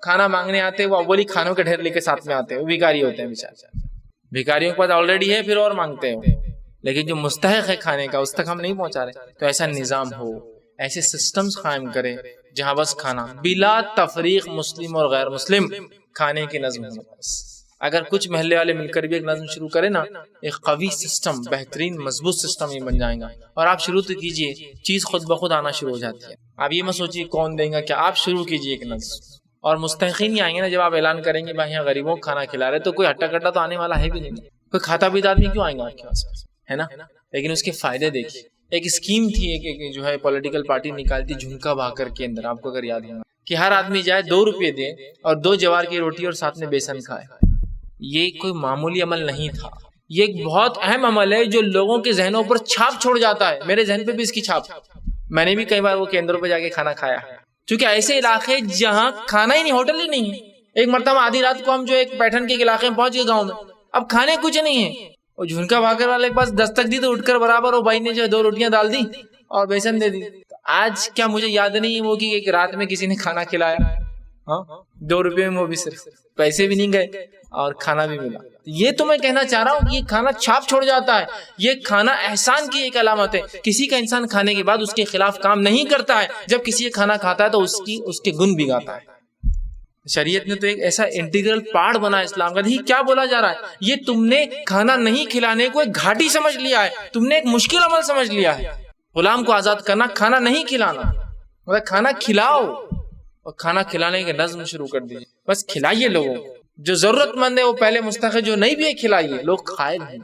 کھانا مانگنے آتے ہیں وہ اولی کھانوں کے ڈھیر لے کے ساتھ میں آتے ہیں، وہ بھکاری ہوتے ہیں بیچارے. بھکاریوں کے پاس آلریڈی ہے پھر اور مانگتے ہیں، لیکن جو مستحق ہے کھانے کا اس تک ہم نہیں پہنچا رہے. تو ایسا نظام ہو، ایسے سسٹمز قائم کرے جہاں بس کھانا بلا تفریق مسلم اور غیر مسلم کھانے کی نظم ہو. اگر کچھ محلے والے مل کر بھی ایک نظم شروع کرے نا، ایک قوی سسٹم، بہترین مضبوط سسٹم یہ بن جائے گا. اور آپ شروع تو کیجئے، چیز خود بخود آنا شروع ہو جاتی ہے. آپ یہ مت سوچیے کون دیں گا، کیا آپ شروع کیجئے ایک نظم. اور مستحقین ہی آئیں گے نا جب آپ اعلان کریں گے بھائی یہاں غریبوں کو کھانا کھلا رہے، تو کوئی ہٹا کٹا تو آنے والا ہے بھی نہیں. کوئی کھاتا پیتا آدمی کیوں آئیں گا آپ کے پاس، ہے نا. لیکن اس کے فائدے دیکھیے. ایک اسکیم تھی ایک جو ہے پولیٹیکل پارٹی نکالتی جھنکا بھاگر کے اندر، آپ کو اگر یاد ہوگا، کہ ہر آدمی جائے 2 روپے دے اور 2 جوار کی روٹی اور ساتھ میں بیسن کھائے. یہ کوئی معمولی عمل نہیں تھا، یہ ایک بہت اہم عمل ہے جو لوگوں کے ذہنوں پر چھاپ چھوڑ جاتا ہے. میرے ذہن پہ بھی اس کی چھاپ، میں نے بھی کئی بار وہ کیندروں پہ جا کے کھانا کھایا ہے. چونکہ ایسے علاقے جہاں کھانا ہی نہیں، ہوٹل ہی نہیں ہے. ایک مرتبہ آدھی رات کو ہم جو ایک پیٹھن کے علاقے میں پہنچ گئے گاؤں میں، اب کھانے کچھ نہیں ہے. اور جھنکا بھاگر والے کے پاس دستک دی تو اٹھ کر برابر وہ بھائی نے جو 2 روٹیاں ڈال دی اور بیسن دے دی. آج کیا مجھے یاد نہیں وہ کہ ایک رات میں کسی نے کھانا کھلایا، ہاں 2 روپے میں، وہ بھی صرف پیسے بھی نہیں گئے اور کھانا بھی ملا. یہ تو میں کہنا چاہ رہا ہوں کہ یہ کھانا چھاپ چھوڑ جاتا ہے. یہ کھانا احسان کی ایک علامت ہے. کسی کا انسان کھانے کے بعد اس کے خلاف کام نہیں کرتا ہے. جب کسی کا کھانا کھاتا ہے تو اس کے گن بھی گاتا ہے. شریعت نے تو ایک ایسا انٹیگرل پارٹ بنا اسلام کا. دیکھیے کیا بولا جا رہا ہے، یہ تم نے کھانا نہیں کھلانے کو ایک گھاٹی سمجھ لیا ہے، تم نے ایک مشکل عمل سمجھ لیا ہے. غلام کو آزاد کرنا، کھانا نہیں کھلانا، مطلب کھانا کھلاؤ اور کھانا کھلانے کے نظم شروع کر دیجیے. بس کھلائیے لوگوں کو، جو ضرورت مند ہے وہ پہلے مستحق، جو نہیں بھی ہے کھلائیے. لوگ کھائے نہیں.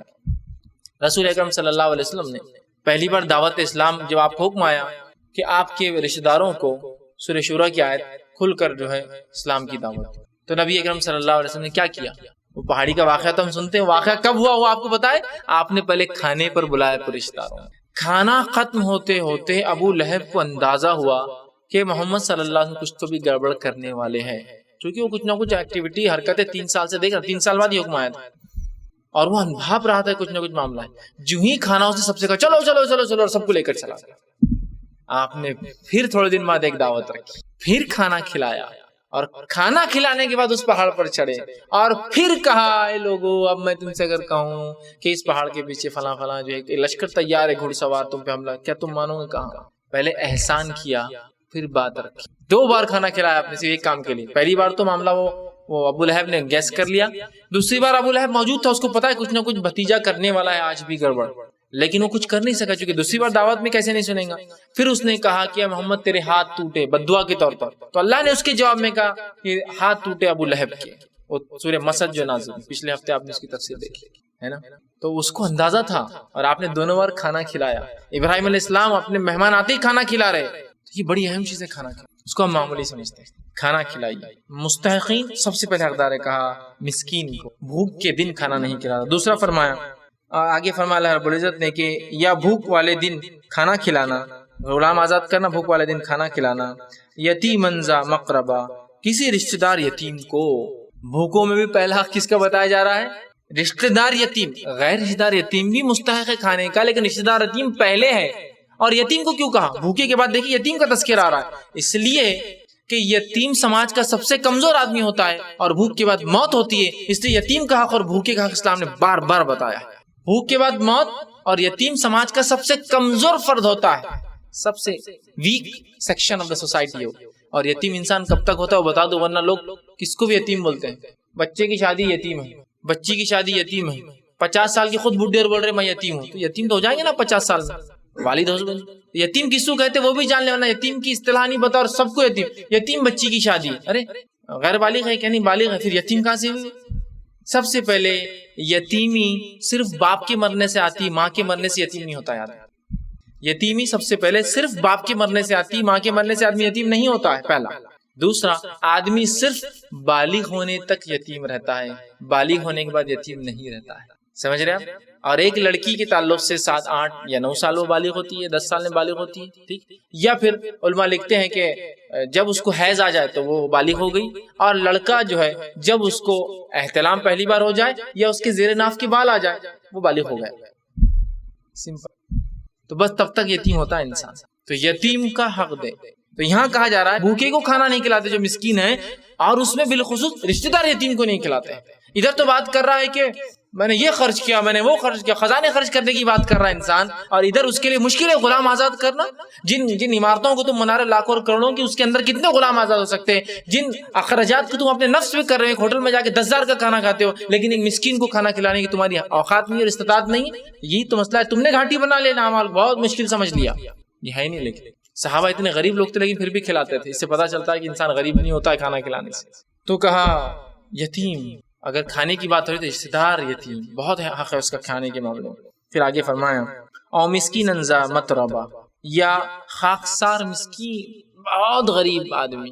رسول اکرم صلی اللہ علیہ وسلم نے پہلی بار دعوت اسلام جب آپ کو حکم آیا کہ آپ کے رشتہ داروں کو سورہ شورا کی آیت کھل کر جو ہے اسلام کی دعوت، تو نبی اکرم صلی اللہ علیہ وسلم نے کیا کیا؟ وہ پہاڑی کا واقعہ تو ہم سنتے ہیں، واقعہ کب ہوا وہ آپ کو پتا ہے؟ آپ نے پہلے کھانے پر بلایا پورے رشتہ داروں. کھانا ختم ہوتے ہوتے ابو لہب کو اندازہ ہوا کہ محمد صلی اللہ علیہ وسلم کچھ تو بھی گڑبڑ کرنے والے ہیں، کیونکہ وہ کچھ نہ کچھ ایکٹیویٹی حرکتیں 3 سال سے دیکھ رہا. 3 سال بعد یہ حکم آیا تھا اور وہ انبھاپ رہا تھا کچھ نہ کچھ معاملہ ہے. جو ہی کھانا اسے سب سے کہا چلو چلو چلو چلو اور سب کو لے کر چلا. آپ نے پھر تھوڑے دن بعد ایک دعوت رکھی، پھر کھانا کھلایا، اور کھانا کھلانے کے بعد اس پہاڑ پر چڑھے اور پھر کہا اے لوگو اب میں تم سے اگر کہوں کہ اس پہاڑ کے پیچھے فلاں فلاں جو ہے لشکر تیار ہے، گھڑ سوار تم پہ حملہ، کیا تم مانو گے؟ کہاں؟ پہلے احسان کیا پھر بات رکھی. 2 بار کھانا کھلایا آپ نے صرف ایک کام کے لیے. پہلی بار تو معاملہ وہ ابو لہب نے گیس کر لیا، دوسری بار ابو لہب موجود تھا، اس کو پتا ہے کچھ نہ کچھ بھتیجا کرنے والا ہے آج بھی گڑبڑ، لیکن وہ کچھ کر نہیں سکا چونکہ دوسری بار دعوت میں کیسے نہیں سنیں گا. پھر اس نے کہا کہ محمد تیرے ہاتھ ٹوٹے بددعا کے طور پر، تو اللہ نے اس کے جواب میں کہا کہ ہاتھ ٹوٹے ابو لہب کے. وہ سورہ مسد جو نازل پچھلے ہفتے آپ نے اس کی تفسیر دیکھی ہے نا، تو اس کو اندازہ تھا اور آپ نے 2 بار کھانا کھلایا. ابراہیم علیہ السلام اپنے مہمان آتے ہی کھانا کھلا رہے. یہ بڑی اہم چیز ہے کھانا کھلانا، اس کو ہم معمولی سمجھتے ہیں. کھانا کھلائیے. مستحقین سب سے پہلے حقدار ہے، کہا مسکین کو بھوک کے دن کھانا نہیں کھلانا. دوسرا فرمایا، آگے فرمایا اللہ رب العزت نے کہ یا بھوک والے دن کھانا کھلانا، غلام آزاد کرنا، بھوک والے دن کھانا کھلانا. یتیمن ذا مقربہ، کسی رشتہ دار یتیم کو. بھوکوں میں بھی پہلا حق کس کا بتایا جا رہا ہے؟ رشتہ دار یتیم. غیر رشتہ دار یتیم بھی مستحق ہے کھانے کا، لیکن رشتہ دار یتیم پہلے ہے. اور یتیم کو کیوں کہا؟ بھوکے کے بعد دیکھیے یتیم کا تذکرہ آ رہا ہے، اس لیے کہ یتیم سماج کا سب سے کمزور آدمی ہوتا ہے اور بھوک کے بعد موت ہوتی ہے، اس لیے یتیم کا حق اور بھوکے کا حق اسلام نے بار بار بتایا. بھوک کے بعد موت، اور یتیم سماج کا سب سے کمزور فرد ہوتا ہے، سب سے weak section of the society. اور یتیم انسان کب تک ہوتا ہے وہ بتا دو، ورنہ لوگ کس کو بھی یتیم بولتے ہیں. بچے کی شادی یتیم ہے، بچی کی شادی یتیم ہے، 50 سال کے خود بڈھے اور بول رہے میں یتیم ہوں، تو یتیم تو ہو جائیں گے نا 50 سال میں. والد یتیم کس کو کہتے وہ بھی جان لے، ورنہ یتیم کی اصطلاح نہیں بتا اور سب کو یتیم. یتیم بچی کی شادی، ارے غیر بالغ ہے کہ نہیں بالغ ہے، پھر یتیم کہاں سے ہوئی؟ سب سے پہلے یتیمی صرف باپ کے مرنے سے آتی، ماں کے مرنے سے یتیم نہیں ہوتا. یاد یتیمی سب سے پہلے صرف باپ کے مرنے سے آتی، ماں کے مرنے سے آدمی یتیم نہیں ہوتا ہے، پہلا. دوسرا، آدمی صرف بالغ ہونے تک یتیم رہتا ہے، بالغ ہونے کے بعد یتیم نہیں رہتا ہے. سمجھ رہے آپ؟ اور ایک لڑکی کے تعلق سے 7 8 یا 9 سال وہ بالغ ہوتی ہے، 10 سال میں بالغ ہوتی ہے، ٹھیک؟ یا پھر علماء لکھتے ہیں کہ جب اس کو حیض آ جائے تو وہ بالغ ہو گئی، اور لڑکا جو ہے جب اس کو احتلام پہلی بار ہو جائے یا اس کے زیر ناف کے بال آ جائے وہ بالغ ہو گئے، سمپل۔ تو بس تب تک یتیم ہوتا ہے انسان، تو یتیم کا حق دے۔ تو یہاں کہا جا رہا ہے بھوکے کو کھانا نہیں کھلاتے جو مسکین ہے، اور اس میں بالخصوص رشتہ دار یتیم کو نہیں کھلاتے ہیں۔ ادھر تو بات کر رہا ہے کہ میں نے یہ خرچ کیا، میں نے وہ خرچ کیا، خزانے خرچ کرنے کی بات کر رہا ہے انسان، اور ادھر اس کے لیے مشکل ہے غلام آزاد کرنا۔ جن عمارتوں کو تم منارے لاکھوں اور کروڑوں کی، اس کے اندر کتنے غلام آزاد ہو سکتے ہیں؟ جن اخراجات کو تم اپنے نفس پہ کر رہے ہو، ہوٹل میں جا کے 10,000 کا کھانا کھاتے ہو، لیکن ایک مسکین کو کھانا کھلانے کی تمہاری اوقات نہیں اور استطاعت نہیں ہے۔ یہی تو مسئلہ ہے، تم نے گھاٹی بنا لینا، عمل بہت مشکل سمجھ لیا، یہ ہے نہیں۔ لیکن صحابہ اتنے غریب لوگ تھے لیکن پھر بھی کھلاتے تھے، اس سے پتہ چلتا ہے کہ انسان غریب نہیں ہوتا ہے کھانا کھلانے سے۔ تو کہا یتیم، اگر کھانے کی بات ہو تو رشتہ دار یتیم بہت حق ہے اس کا کھانے کے معاملے میں۔ پھر آگے فرمایا او مسکین ذا متربہ، یا خاکسار مسکین بہت غریب آدمی،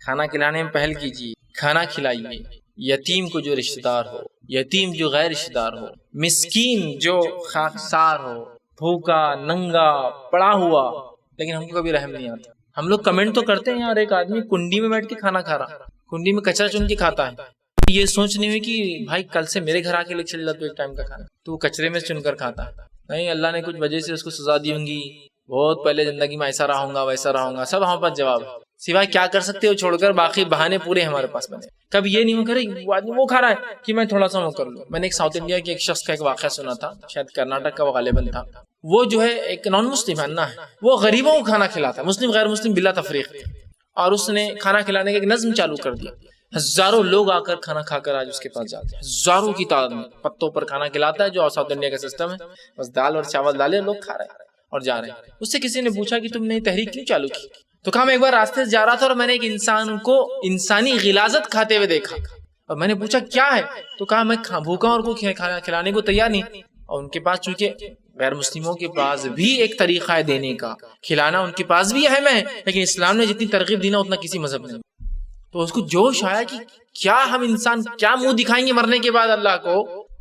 کھانا کھلانے میں پہل کیجیے، کھانا کھلائیے یتیم کو جو رشتہ دار ہو، یتیم جو غیر رشتہ دار ہو، مسکین جو خاکسار ہو، بھوکا ننگا پڑا ہوا، لیکن ہم کو کبھی رحم نہیں آتا۔ ہم لوگ کمنٹ تو کرتے ہیں یار ایک آدمی کنڈی میں بیٹھ کے کھانا کھا رہا، کنڈی میں کچرا چن کے کھاتا ہے، یہ سوچ نہیں ہوئی کہ بھائی کل سے میرے گھر آ کے لے چل جا تو ایک ٹائم کا کھانا، تو وہ کچرے میں چن کر کھاتا ہے۔ نہیں، اللہ نے کچھ وجہ سے اس کو سزا دی ہوں گی، بہت پہلے زندگی میں ایسا رہا ہوں گا ویسا رہا ہوں گا، سب ہمارے پاس جواب ہے، سوائے کیا کر سکتے ہو چھوڑ کر باقی بہانے پورے ہمارے پاس بنے۔ کبھی یہ نہیں ہو کرے وہ آدمی وہ کھا رہا ہے کہ میں تھوڑا سا وہ کر لوں۔ میں نے ایک ساؤتھ انڈیا کے ایک شخص کا ایک واقعہ سنا تھا، شاید کرناٹک کا وہ غالباً تھا، وہ جو ہے ایک نان مسلم ہے نا، وہ غریبوں کو کھانا کھلاتا ہے، مسلم غیر مسلم بلا تفریق، اور اس نے کھانا کھلانے کا ایک نظم چالو کر دیا۔ ہزاروں لوگ آ کر کھانا کھا کر آج اس کے پاس جاتے ہیں، ہزاروں کی تعداد میں پتوں پر کھانا کھلاتا ہے، جو ساؤتھ انڈیا کا سسٹم ہے، بس دال اور چاول ڈالے لوگ کھا رہے ہیں اور جا رہے ہیں۔ اس سے کسی نے پوچھا کہ تم نے تحریک کیوں چالو کی؟ تو کہا میں ایک بار راستے سے جا رہا تھا اور میں نے ایک انسان کو انسانی غلاظت کھاتے ہوئے دیکھا، اور میں نے پوچھا کیا ہے؟ تو کہا میں بھوکا اور کو کھانا کھلانے کو تیار نہیں، اور ان کے پاس چونکہ غیر مسلموں کے پاس بھی ایک طریقہ ہے دینے کا، کھلانا ان کے پاس بھی اہم ہے، لیکن اسلام نے جتنی ترغیب دی نا اتنا کسی مذہب نے۔ تو اس کو جوش آیا کہ کیا ہم انسان کیا منہ دکھائیں گے مرنے کے بعد اللہ کو،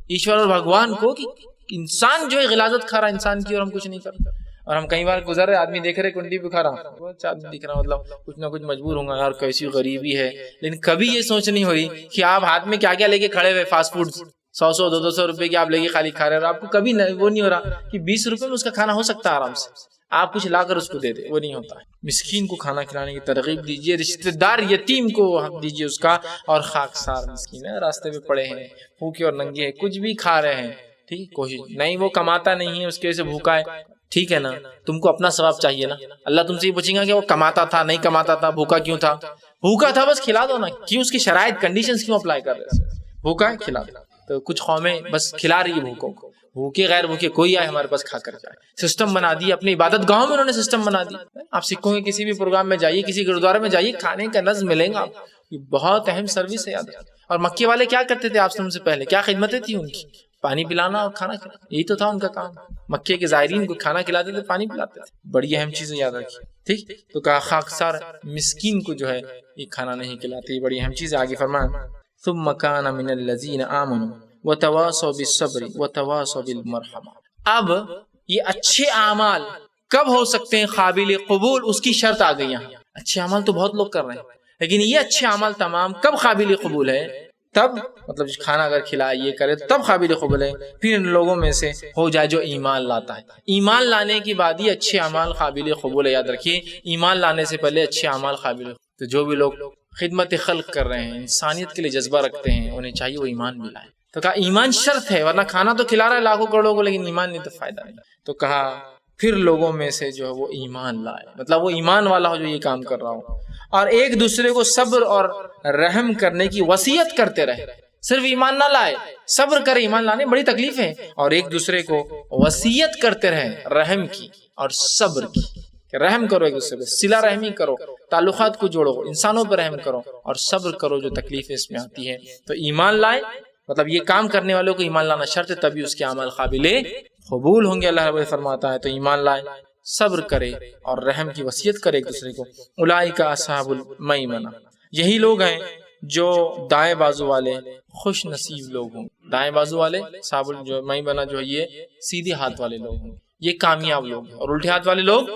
ایشور اور بھگوان کو، کہ انسان جو ہے غلاظت کھا رہا انسان کی اور ہم کچھ نہیں کرتے۔ اور ہم کئی بار گزر رہے آدمی دیکھ رہے کنڈی پہ کھا رہا، اچھا دکھ رہا، مطلب کچھ نہ کچھ مجبور ہوں گا یار، کیسی غریبی ہے، لیکن کبھی یہ سوچ نہیں ہو رہی کہ آپ ہاتھ میں کیا کیا لے کے کھڑے ہوئے، فاسٹ فوڈ 100 200 روپے کی آپ لے کے خالی کھا رہے ہیں، اور آپ کو کبھی وہ نہیں ہو رہا کہ 20 روپے میں اس کا کھانا ہو سکتا ہے آرام سے، آپ کچھ لا کر اس کو دے دے، وہ نہیں ہوتا ہے۔ مسکین کو کھانا کھلانے کی ترغیب دیجیے، رشتہ دار یتیم کو حق دیجیے اس کا، اور خاکسار مسکین ہے راستے پہ پڑے ہیں بھوکے اور ننگے ہیں کچھ بھی کھا رہے ہیں، ٹھیک، کوشش نہیں، وہ کماتا نہیں ہے اس کی وجہ سے بھوکا ہے، ٹھیک ہے نا، تم کو اپنا ثواب چاہیے نا، اللہ تم سے یہ پوچھیں گا کہ وہ کماتا تھا نہیں کماتا تھا، بھوکا کیوں تھا؟ بھوکا تھا بس کھلا دو نا، کیوں اس کی شرائط کنڈیشنز کیوں اپلائی کر رہے ہیں؟ بھوکا ہے کھلا دو۔ تو کچھ قومیں بس کھلا رہی ہے بھوکوں کو، بھوکے غیر بھوکے کوئی آئے ہمارے پاس کھا کر جائے، سسٹم بنا دی اپنی عبادت گاہوں میں، انہوں نے سسٹم بنا دی۔ آپ سکھوں کے کسی بھی پروگرام میں جائیے، کسی گرودوارے میں جائیے، کھانے کا نظم ملے گا، یہ بہت اہم سروس ہے، یاد رکھیں۔ اور مکے والے کیا کرتے تھے آپ سے پہلے، کیا خدمتیں تھیں ان کی؟ پانی پلانا اور کھانا کھلانا، یہی تو تھا ان کا کام۔ مکے کے زائرین کو کھانا کھلاتے تھے، پانی پلاتے تھے، بڑی اہم چیزیں یاد رکھیے، ٹھیک۔ تو کہا خاکسار مسکین کو جو ہے یہ کھانا نہیں کھلاتے، یہ بڑی اہم چیز ہے۔ آگے فرمایا ثم كان من الذين آمنوا وتواصوا بالصبر وتواصوا بالمرحمہ۔ اب یہ اچھے اعمال کب ہو سکتے ہیں قابل قبول، اس کی شرط آ گئی یہاں۔ اچھے اعمال تو بہت لوگ کر رہے ہیں، لیکن یہ اچھے اعمال تمام کب قابل قبول ہے؟ تب مطلب کھانا اگر کھلائے یہ کرے تب قابل قبول ہے، پھر ان لوگوں میں سے ہو جائے جو ایمان لاتا ہے۔ ایمان لانے کے بعد ہی اچھے اعمال قابل قبول ہے، یاد رکھیے، ایمان لانے سے پہلے اچھے اعمال قابل۔ تو جو بھی لوگ خدمت خلق کر رہے ہیں، انسانیت کے لیے جذبہ رکھتے ہیں، انہیں چاہیے وہ ایمان بھی لائیں۔ تو کہا ایمان شرط ہے، ورنہ کھانا تو کھلا رہا ہے لاکھوں کروڑوں کو، لیکن ایمان نہیں تو فائدہ نہیں۔ تو کہا پھر لوگوں میں سے جو ہے وہ ایمان لائے، مطلب وہ ایمان والا ہو جو یہ کام کر رہا ہو، اور ایک دوسرے کو صبر اور رحم کرنے کی وصیت کرتے رہے۔ صرف ایمان نہ لائے، صبر کرے، ایمان لانے بڑی تکلیف ہے، اور ایک دوسرے کو وصیت کرتے رہے رحم کی اور صبر کی، کہ رحم کرو ایک دوسرے پہ، صلہ رحمی کرو، تعلقات کو جوڑو، انسانوں پر رحم کرو، اور صبر کرو جو تکلیف اس میں آتی ہے۔ تو ایمان لائے، مطلب یہ کام کرنے والوں کو ایمان لانا شرط ہے، تبھی اس کے عمل قابل قبول ہوں گے۔ اللہ رب فرماتا ہے تو ایمان لائے، صبر کرے اور رحم کی وصیت کرے ایک دوسرے کو۔ اولئک اصحاب المیمنہ، یہی لوگ ہیں جو دائیں بازو والے خوش نصیب لوگ ہوں، دائیں بازو والے صاحب جو میں بنا جو یہ سیدھے ہاتھ والے لوگ ہوں، یہ کامیاب لوگ ہیں، اور الٹے ہاتھ والے لوگ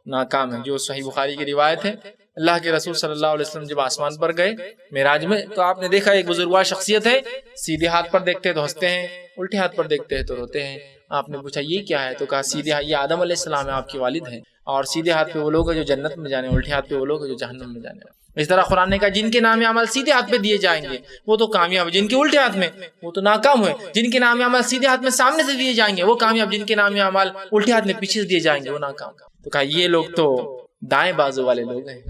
ناکام ہیں۔ جو صحیح بخاری کی روایت ہے، اللہ کے رسول صلی اللہ علیہ وسلم جب آسمان پر گئے معراج میں تو آپ نے دیکھا ایک بزرگوار شخصیت ہے، سیدھے ہاتھ پر دیکھتے ہیں تو ہنستے ہیں، الٹے ہاتھ پر دیکھتے ہیں تو روتے ہیں۔ آپ نے پوچھا یہ کیا ہے؟ تو کہا سیدھے ہاتھ یہ آدم علیہ السلام ہے، آپ کے والد ہیں، اور سیدھے ہاتھ پہ وہ لوگ ہیں جو جنت میں جانے، الٹے ہاتھ پہ وہ لوگ ہیں جو جہنم میں جانے۔ اس طرح قرآن نے کہا جن کے نام عمل سیدھے ہاتھ پہ دیے جائیں گے وہ تو کامیاب، جن کے الٹے ہاتھ میں وہ تو ناکام ہوئے۔ جن کے نام عمل سیدھے ہاتھ میں سامنے سے دیے جائیں گے وہ کامیاب، جن کے نام عمل الٹے ہاتھ میں پیچھے سے دیے جائیں گے وہ ناکام۔ تو کہا یہ لوگ تو دائیں بازو والے لوگ ہیں،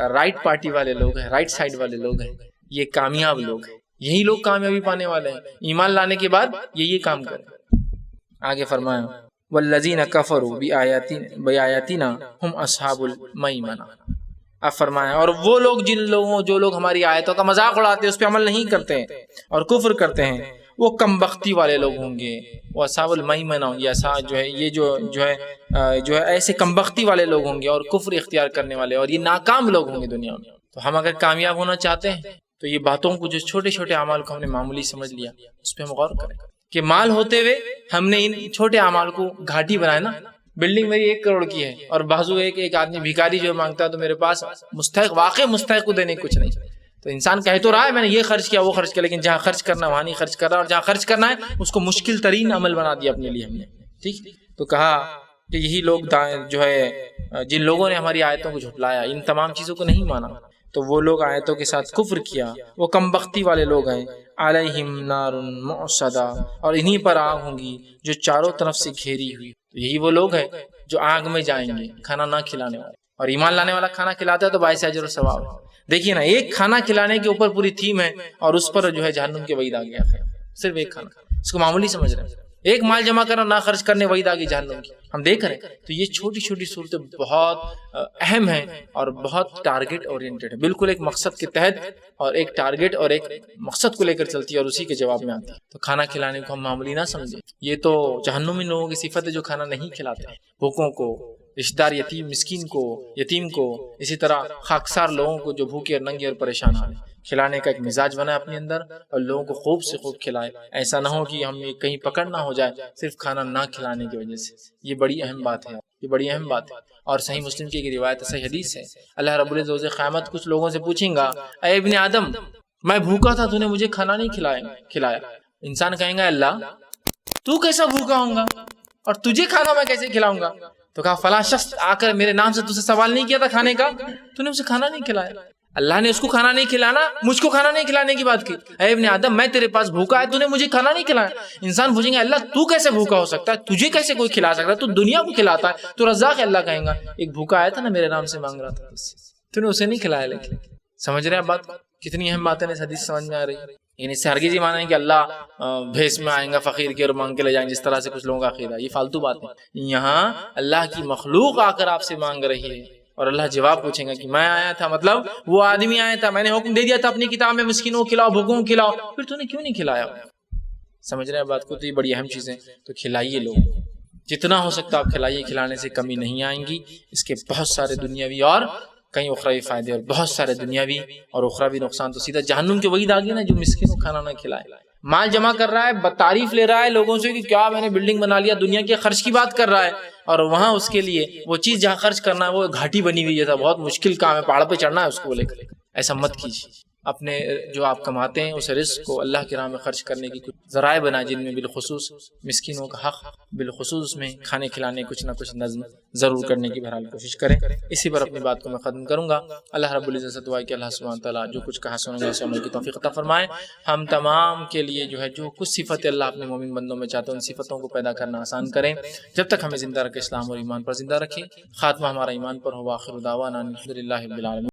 رائٹ پارٹی والے لوگ ہیں، رائٹ سائڈ والے لوگ ہیں، یہ کامیاب لوگ ہیں، یہی لوگ کامیابی پانے والے ہیں، ایمان لانے کے بعد یہ کام کریں۔ آگے فرمایا والذین کفروا بآیاتنا ہم اصحاب المیمنہ۔ اب فرمایا اور وہ لوگ جو لوگ ہماری آیتوں کا مذاق اڑاتے ہیں، اس پہ عمل نہیں کرتے ہیں اور کفر کرتے ہیں، وہ کم بختی والے لوگ ہوں گے۔ وہ اصحاب المیمنہ جو ہے ایسے کم بختی والے لوگ ہوں گے اور کفر اختیار کرنے والے، اور یہ ناکام لوگ ہوں گے دنیا میں۔ تو ہم اگر کامیاب ہونا چاہتے ہیں تو یہ باتوں کو، جو چھوٹے چھوٹے اعمال کو ہم نے معمولی سمجھ لیا، اس پہ ہم غور کریں کہ مال ہوتے ہوئے ہم نے ان چھوٹے اعمال کو گھاٹی بنایا نا۔ بلڈنگ میری 1 کروڑ کی ہے اور بازو ایک آدمی بھکاری جو مانگتا ہے تو میرے پاس واقع مستحق کو دینے کچھ نہیں، تو انسان کہہ تو رہا ہے میں نے یہ خرچ کیا وہ خرچ کیا، لیکن جہاں خرچ کرنا وہاں نہیں خرچ کر رہا، اور جہاں خرچ کرنا ہے اس کو مشکل ترین عمل بنا دیا اپنے لیے ہم نے۔ ٹھیک، تو کہا کہ یہی لوگ جو ہے جن لوگوں نے ہماری آیتوں کو جھٹلایا، ان تمام چیزوں کو نہیں مانا، تو وہ لوگ آیتوں کے ساتھ کفر کیا، وہ کم بختی والے لوگ ہیں۔ علیہم نار مؤصدہ، اور انہی پر آگ ہوں گی جو چاروں طرف سے گھیری ہوئی۔ تو یہی وہ لوگ ہیں جو آگ میں جائیں گے، کھانا نہ کھلانے والے، اور ایمان لانے والا کھانا کھلاتا ہے تو باعث اجر و ثواب ہے۔ دیکھیے نا، ایک کھانا کھلانے کے اوپر پوری تھیم ہے، اور اس پر جو ہے جہنم کے وعید آ گیا ہے، صرف ایک کھانا، اس کو معمولی سمجھ رہے ہیں، ایک مال جمع کرنا نہ خرچ کرنے وعید آ گئی جہنم کی، ہم دیکھ رہے ہیں۔ تو یہ چھوٹی چھوٹی صورتیں بہت اہم ہیں اور بہت ٹارگٹ اورینٹڈ ہے، بالکل ایک مقصد کے تحت، اور ایک ٹارگٹ اور ایک مقصد کو لے کر چلتی ہے اور اسی کے جواب میں آتی ہے۔ تو کھانا کھلانے کو ہم معمولی نہ سمجھیں، یہ تو جہنمی لوگوں کی صفت ہے جو کھانا نہیں کھلاتے ہیں، بھوکوں کو، رشتہ دار یتیم مسکین کو، یتیم کو، اسی طرح خاکسار لوگوں کو جو بھوکے اور ننگے اور پریشان ہیں، کھلانے کا ایک مزاج بنا اپنے اندر اور لوگوں کو خوب سے خوب کھلائے۔ ایسا نہ ہو کہ ہم کہیں پکڑ نہ ہو جائے صرف کھانا نہ کھلانے کی وجہ سے۔ یہ بڑی اہم بات ہے، یہ بڑی اہم بات ہے، اور صحیح مسلم کی ایک روایت، صحیح حدیث ہے، اللہ رب العزت روز قیامت کچھ لوگوں سے پوچھیں گا اے ابن آدم میں بھوکا تھا، تو نے مجھے کھانا نہیں کھلایا۔ انسان کہیں گا اللہ تو کیسا بھوکا ہوں گا اور تجھے کھانا میں کیسے کھلاؤں گا؟ تو کہا فلاں شخص آ کر میرے نام سے تجھ سے سوال نہیں کیا تھا کھانے کا، تو نے اسے کھانا نہیں کھلایا۔ اللہ نے اس کو کھانا نہیں کھلانا، مجھ کو کھانا نہیں کھلانے کی بات کی۔ اے ابن آدم میں تیرے پاس بھوکا ہے، تو نے مجھے کھانا نہیں کھلایا۔ انسان پوچھیں گے اللہ تو کیسے بھوکا ہو سکتا ہے، تجھے کیسے کوئی کھلا سکتا ہے، تو دنیا کو کھلاتا ہے، تو رزاق ہے۔ اللہ کہیں گا ایک بھوکا آیا تھا نا میرے نام سے مانگ رہا تھا، تو نے اسے نہیں کھلایا۔ لیکن سمجھ رہے ہیں بات، کتنی اہم باتیں اس حدیث سمجھ میں آ رہی ہے۔ یعنی اس سے ہرگز یہ مانا ہے کہ اللہ بھیس میں آئیں گا فقیر کے اور مانگ کے لے جائیں، جس طرح سے کچھ لوگوں کا عقیدہ، یہ فالتو بات ہے۔ یہاں اللہ کی مخلوق آ کر آپ سے مانگ رہی ہے اور اللہ جواب پوچھیں گا کہ میں آیا تھا، مطلب وہ آدمی آیا تھا، میں نے حکم دے دیا تھا اپنی کتاب میں مسکینوں کو کھلاؤ، بھوکوں کو کھلاؤ، پھر تو نے کیوں نہیں کھلایا؟ سمجھ رہے ہیں بات کو؟ تو یہ بڑی اہم چیزیں، تو کھلائیے لوگ، جتنا ہو سکتا آپ کھلائیے، کھلانے سے کمی نہیں آئیں گی۔ اس کے بہت سارے دنیاوی اور کئی اخروی فائدے، اور بہت سارے دنیاوی اور اخروی نقصان، تو سیدھا جہنم کے وعید آ گئی نا، جو مسکین کو کھانا نہ کھلائے، مال جمع کر رہا ہے، تعریف لے رہا ہے لوگوں سے کہ کیا میں نے بلڈنگ بنا لیا، دنیا کے خرچ کی بات کر رہا ہے، اور وہاں اس کے لیے وہ چیز جہاں خرچ کرنا ہے وہ گھاٹی بنی ہوئی ہے، بہت مشکل کام ہے، پہاڑ پہ چڑھنا ہے اس کو لے کر۔ ایسا مت کیجیے، اپنے جو آپ کماتے ہیں اس رزق کو اللہ کی راہ میں خرچ کرنے کی کچھ ذرائع بنائیں، جن میں بالخصوص مسکینوں کا حق، بالخصوص اس میں کھانے کھلانے کچھ نہ کچھ نظم ضرور کرنے کی بہرحال کوشش کریں۔ اسی پر اپنی بات کو میں ختم کروں گا۔ اللہ رب العزت سے دعا ہے کہ اللہ سبحانہ تعالیٰ جو کچھ کہا سنیں گے اسے عمل کی توفیق عطا فرمائے۔ ہم تمام کے لیے جو ہے جو کچھ صفت اللہ اپنے مومن بندوں میں چاہتے ہیں ان صفتوں کو پیدا کرنا آسان کریں، جب تک ہمیں زندہ رکھے، اسلام اور ایمان پر زندہ رکھے، خاتمہ ہمارا ایمان پر ہو۔ آخر دعوانا الحمد للہ رب العالمین۔